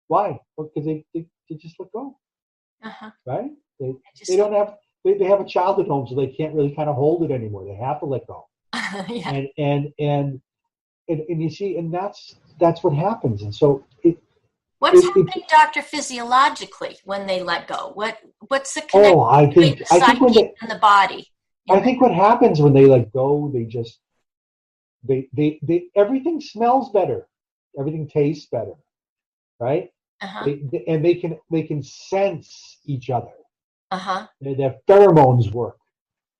Speaker 3: Why? Because they just let go, right? They don't have. They have a child at home, so they can't really kind of hold it anymore. They have to let go. And you see, and that's what happens. And so
Speaker 2: what's happening, Doctor, physiologically when they let go? What's the connection between the psyche and the body?
Speaker 3: I think what happens when they let go, they everything smells better, everything tastes better, right? And they can sense each other. Their pheromones work.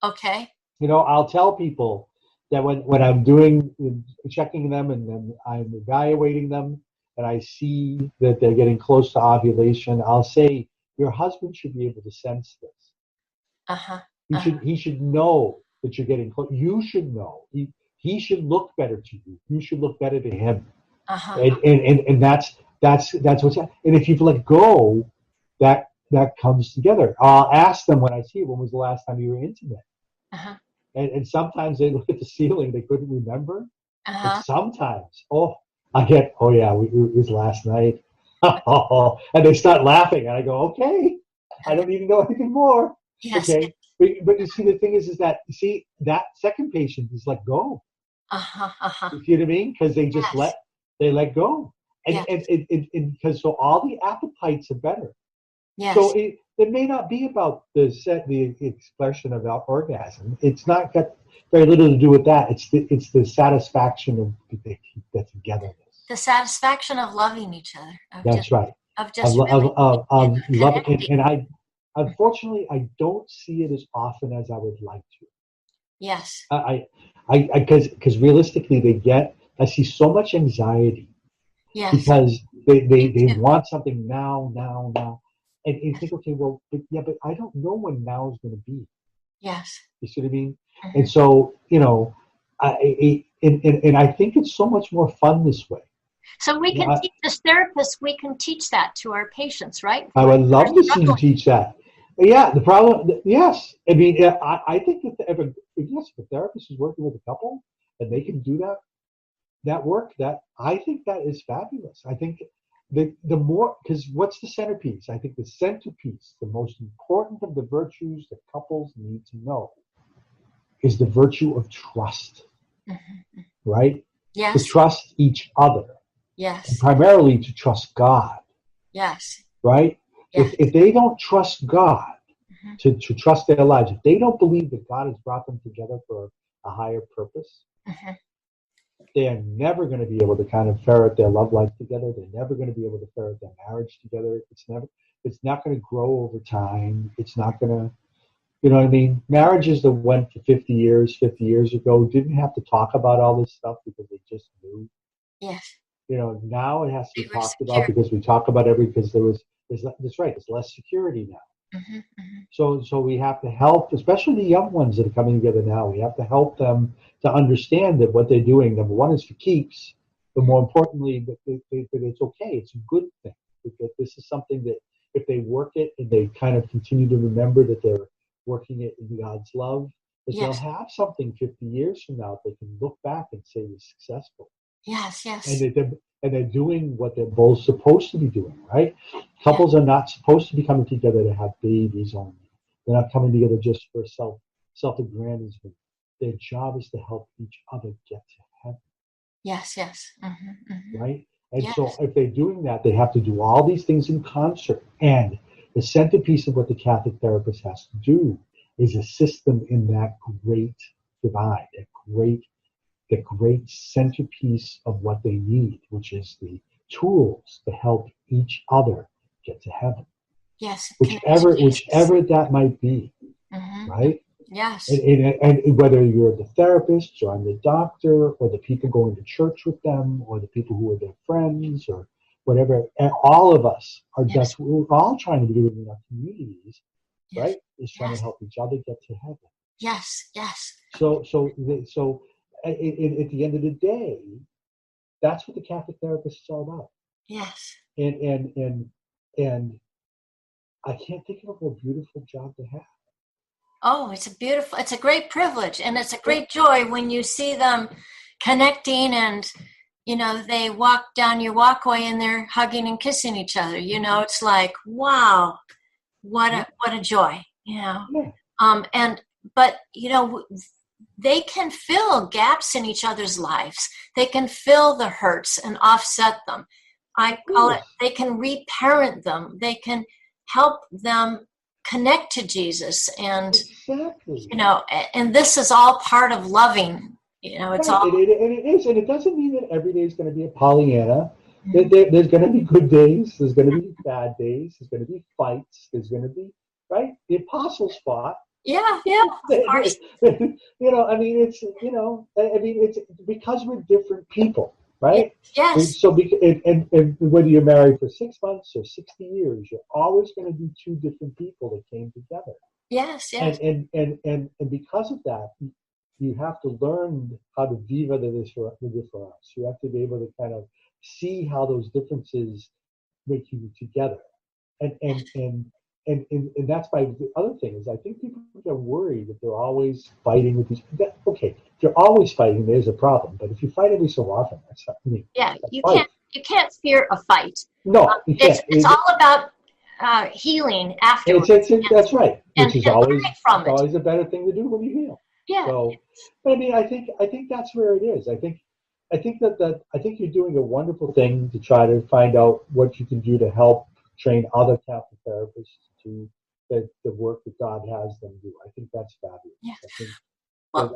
Speaker 2: Okay.
Speaker 3: I'll tell people that when I'm checking them and then I'm evaluating them and I see that they're getting close to ovulation, I'll say, your husband should be able to sense this.
Speaker 2: Uh-huh.
Speaker 3: He should know that you're getting close. You should know. He should look better to you. You should look better to him.
Speaker 2: Uh-huh.
Speaker 3: And that's what's happening. And if you've let go, that comes together. I'll ask them when I see it, when was the last time you were intimate?
Speaker 2: Uh-huh.
Speaker 3: And sometimes they look at the ceiling, they couldn't remember.
Speaker 2: Uh-huh.
Speaker 3: And sometimes, it was last night. And they start laughing, and I go, okay, I don't need to know anything more.
Speaker 2: Yes.
Speaker 3: Okay, but you see, the thing is that that second patient is let go.
Speaker 2: Uh-huh. Uh-huh.
Speaker 3: You see what I mean? Because they just
Speaker 2: Yes.
Speaker 3: let go, and
Speaker 2: Yes.
Speaker 3: and because so all the appetites are better.
Speaker 2: Yes.
Speaker 3: So it may not be about the expression of orgasm. It's not got very little to do with that. It's the satisfaction of the togetherness.
Speaker 2: The satisfaction of loving each other.
Speaker 3: That's right.
Speaker 2: Of just
Speaker 3: Of love,
Speaker 2: connecting.
Speaker 3: and I unfortunately I don't see it as often as I would like to.
Speaker 2: Yes.
Speaker 3: Because realistically I see so much anxiety.
Speaker 2: Yes.
Speaker 3: Because they want something now. And you think, okay, well, but I don't know when now is going to be.
Speaker 2: Yes.
Speaker 3: You see what I mean?
Speaker 2: Mm-hmm.
Speaker 3: And so, I think it's so much more fun this way.
Speaker 2: So we can teach, as therapists, we can teach that to our patients, right?
Speaker 3: I would love to see you teach that. Yeah, the problem, yes. I mean, I think that if a therapist is working with a couple and they can do that work, that I think that is fabulous. I think the more, because what's the centerpiece? I think the centerpiece, the most important of the virtues that couples need to know is the virtue of trust.
Speaker 2: Mm-hmm.
Speaker 3: Right?
Speaker 2: Yes.
Speaker 3: To trust each other.
Speaker 2: Yes.
Speaker 3: And primarily to trust God.
Speaker 2: Yes.
Speaker 3: Right?
Speaker 2: Yes.
Speaker 3: If they don't trust God,
Speaker 2: mm-hmm.
Speaker 3: to trust their lives, if they don't believe that God has brought them together for a higher purpose,
Speaker 2: mm-hmm.
Speaker 3: they are never going to be able to kind of ferret their love life together. They're never going to be able to ferret their marriage together. It's not going to grow over time. It's not going to, you know what I mean? Marriages that went for 50 years ago didn't have to talk about all this stuff because they just knew.
Speaker 2: Yes.
Speaker 3: Now it has to be talked about because we talk about because that's right, there's less security now.
Speaker 2: Mm-hmm. Mm-hmm.
Speaker 3: So we have to help, especially the young ones that are coming together now. We have to help them to understand that what they're doing, number one, is for keeps, but more importantly, that it's okay. It's a good thing. That this is something that if they work it and they kind of continue to remember that they're working it in God's love, that they'll have something 50 years from now they can look back and say was successful.
Speaker 2: Yes, yes.
Speaker 3: And they're doing what they're both supposed to be doing, right? Couples are not supposed to be coming together to have babies only. They're not coming together just for self-aggrandizement. Their job is to help each other get to heaven.
Speaker 2: Yes, yes. Mm-hmm, mm-hmm.
Speaker 3: Right? And so if they're doing that, they have to do all these things in concert. And the centerpiece of what the Catholic therapist has to do is assist them in that great divide, the great centerpiece of what they need, which is the tools to help each other get to heaven.
Speaker 2: Yes.
Speaker 3: Whichever that might be,
Speaker 2: mm-hmm.
Speaker 3: right?
Speaker 2: Yes.
Speaker 3: And whether you're the therapist or I'm the doctor or the people going to church with them or the people who are their friends or whatever, and all of us that's what we're all trying to do in our communities, right? Is trying to help each other get to heaven.
Speaker 2: Yes, yes.
Speaker 3: So at the end of the day, that's what the Catholic therapist is all about.
Speaker 2: Yes.
Speaker 3: And I can't think of a more beautiful job to have.
Speaker 2: Oh, it's a great privilege, and it's a great joy when you see them connecting and, they walk down your walkway and they're hugging and kissing each other. It's like, wow, what a joy,
Speaker 3: Yeah.
Speaker 2: But they can fill gaps in each other's lives. They can fill the hurts and offset them. I call it, they can reparent them. They can help them connect to Jesus. And, and this is all part of loving. It's all.
Speaker 3: And it is. And it doesn't mean that every day is going to be a Pollyanna. Mm-hmm. There's going to be good days. There's going to be bad days. There's going to be fights. There's going to be, right? The apostles fought.
Speaker 2: Yeah, of course.
Speaker 3: It's because we're different people, right?
Speaker 2: Yes.
Speaker 3: And whether you're married for 6 months or 60 years, you're always going to be two different people that came together.
Speaker 2: Yes.
Speaker 3: And because of that, you have to learn how to viva the difference. You have to be able to kind of see how those differences make you together. And that's why the other thing is, I think people are worried that they're always fighting with these. Okay, if you're always fighting, there's a problem. But if you fight every so often, that's not.
Speaker 2: You can't fear a fight.
Speaker 3: No, you can't.
Speaker 2: It's all about healing afterwards.
Speaker 3: That's right. Which is always
Speaker 2: always
Speaker 3: a better thing to do when you heal.
Speaker 2: Yeah.
Speaker 3: So, but I think that's where it is. I think you're doing a wonderful thing to try to find out what you can do to help train other Catholic therapists to the work that God has them do. I think that's fabulous.
Speaker 2: Yeah.
Speaker 3: I think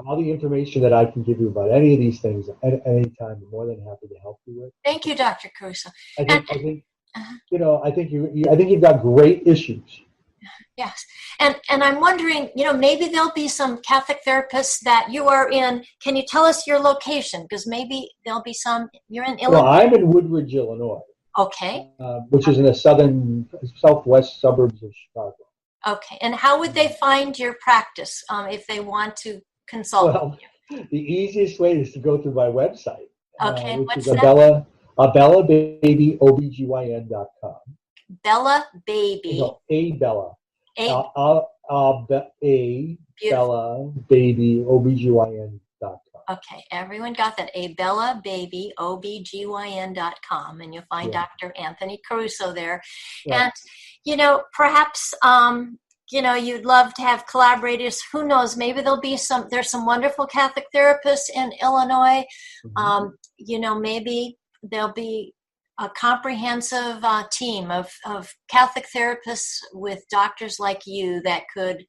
Speaker 3: all the information that I can give you about any of these things at any time, I'm more than happy to help you with.
Speaker 2: Thank you, Dr. Caruso.
Speaker 3: I think you've got great issues.
Speaker 2: Yes. And I'm wondering, maybe there'll be some Catholic therapists that you are in. Can you tell us your location? Because maybe there'll be some, you're in Illinois.
Speaker 3: Well, I'm in Woodridge, Illinois.
Speaker 2: Okay.
Speaker 3: Which is in the southwest suburbs of Chicago.
Speaker 2: Okay. And how would they find your practice if they want to consult with you?
Speaker 3: The easiest way is to go through my website.
Speaker 2: Okay.
Speaker 3: Which
Speaker 2: What's
Speaker 3: is
Speaker 2: that?
Speaker 3: AbellaBabyOBGYN.com.
Speaker 2: Bella Baby.
Speaker 3: No, Abella.
Speaker 2: Beautiful.
Speaker 3: BellaBabyOBGYN.com.
Speaker 2: Okay, everyone got that. AbellaBabyOBGYN.com, and you'll find Dr. Anthony Caruso there.
Speaker 3: Right.
Speaker 2: And, perhaps, you'd love to have collaborators. Who knows? Maybe there's some wonderful Catholic therapists in Illinois.
Speaker 3: Mm-hmm.
Speaker 2: Maybe there'll be a comprehensive team of Catholic therapists with doctors like you that could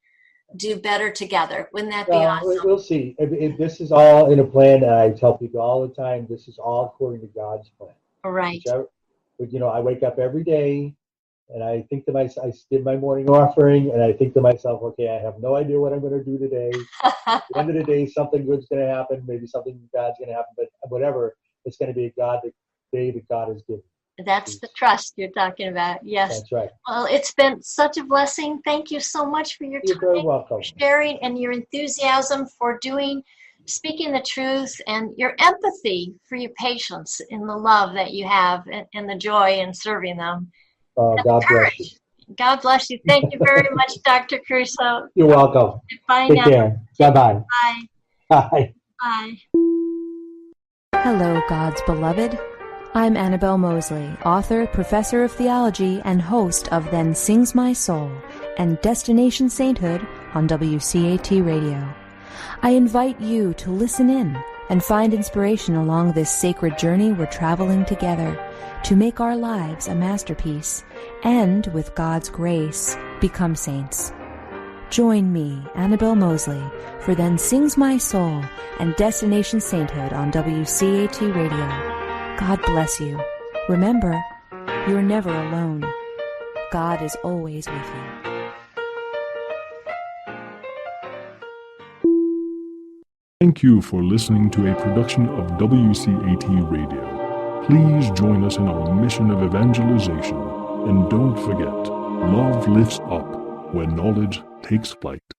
Speaker 2: do better together. Wouldn't that be awesome?
Speaker 3: We'll see. This is all in a plan. I tell people all the time, this is all according to God's plan.
Speaker 2: Right.
Speaker 3: I wake up every day and I think to myself, I did my morning offering and I think to myself, okay, I have no idea what I'm going to do today. At the end of the day, something good's going to happen. Maybe something bad's going to happen, but whatever, it's going to be a day that God has given.
Speaker 2: That's the trust you're talking about. Yes.
Speaker 3: That's right.
Speaker 2: Well, it's been such a blessing. Thank you so much for your time.
Speaker 3: You're very welcome.
Speaker 2: For sharing and your enthusiasm for speaking the truth, and your empathy for your patients and the love that you have and the joy in serving them.
Speaker 3: God bless you.
Speaker 2: God bless you. Thank you very much, Dr. Caruso.
Speaker 3: You're welcome.
Speaker 2: Bye
Speaker 3: Take
Speaker 2: now.
Speaker 3: care. Bye-bye.
Speaker 2: Bye.
Speaker 3: Bye.
Speaker 2: Bye.
Speaker 1: Hello, God's beloved. I'm Annabelle Mosley, author, professor of theology, and host of Then Sings My Soul and Destination Sainthood on WCAT Radio. I invite you to listen in and find inspiration along this sacred journey we're traveling together to make our lives a masterpiece and, with God's grace, become saints. Join me, Annabelle Mosley, for Then Sings My Soul and Destination Sainthood on WCAT Radio. God bless you. Remember, you're never alone. God is always with you.
Speaker 4: Thank you for listening to a production of WCAT Radio. Please join us in our mission of evangelization. And don't forget, love lifts up when knowledge takes flight.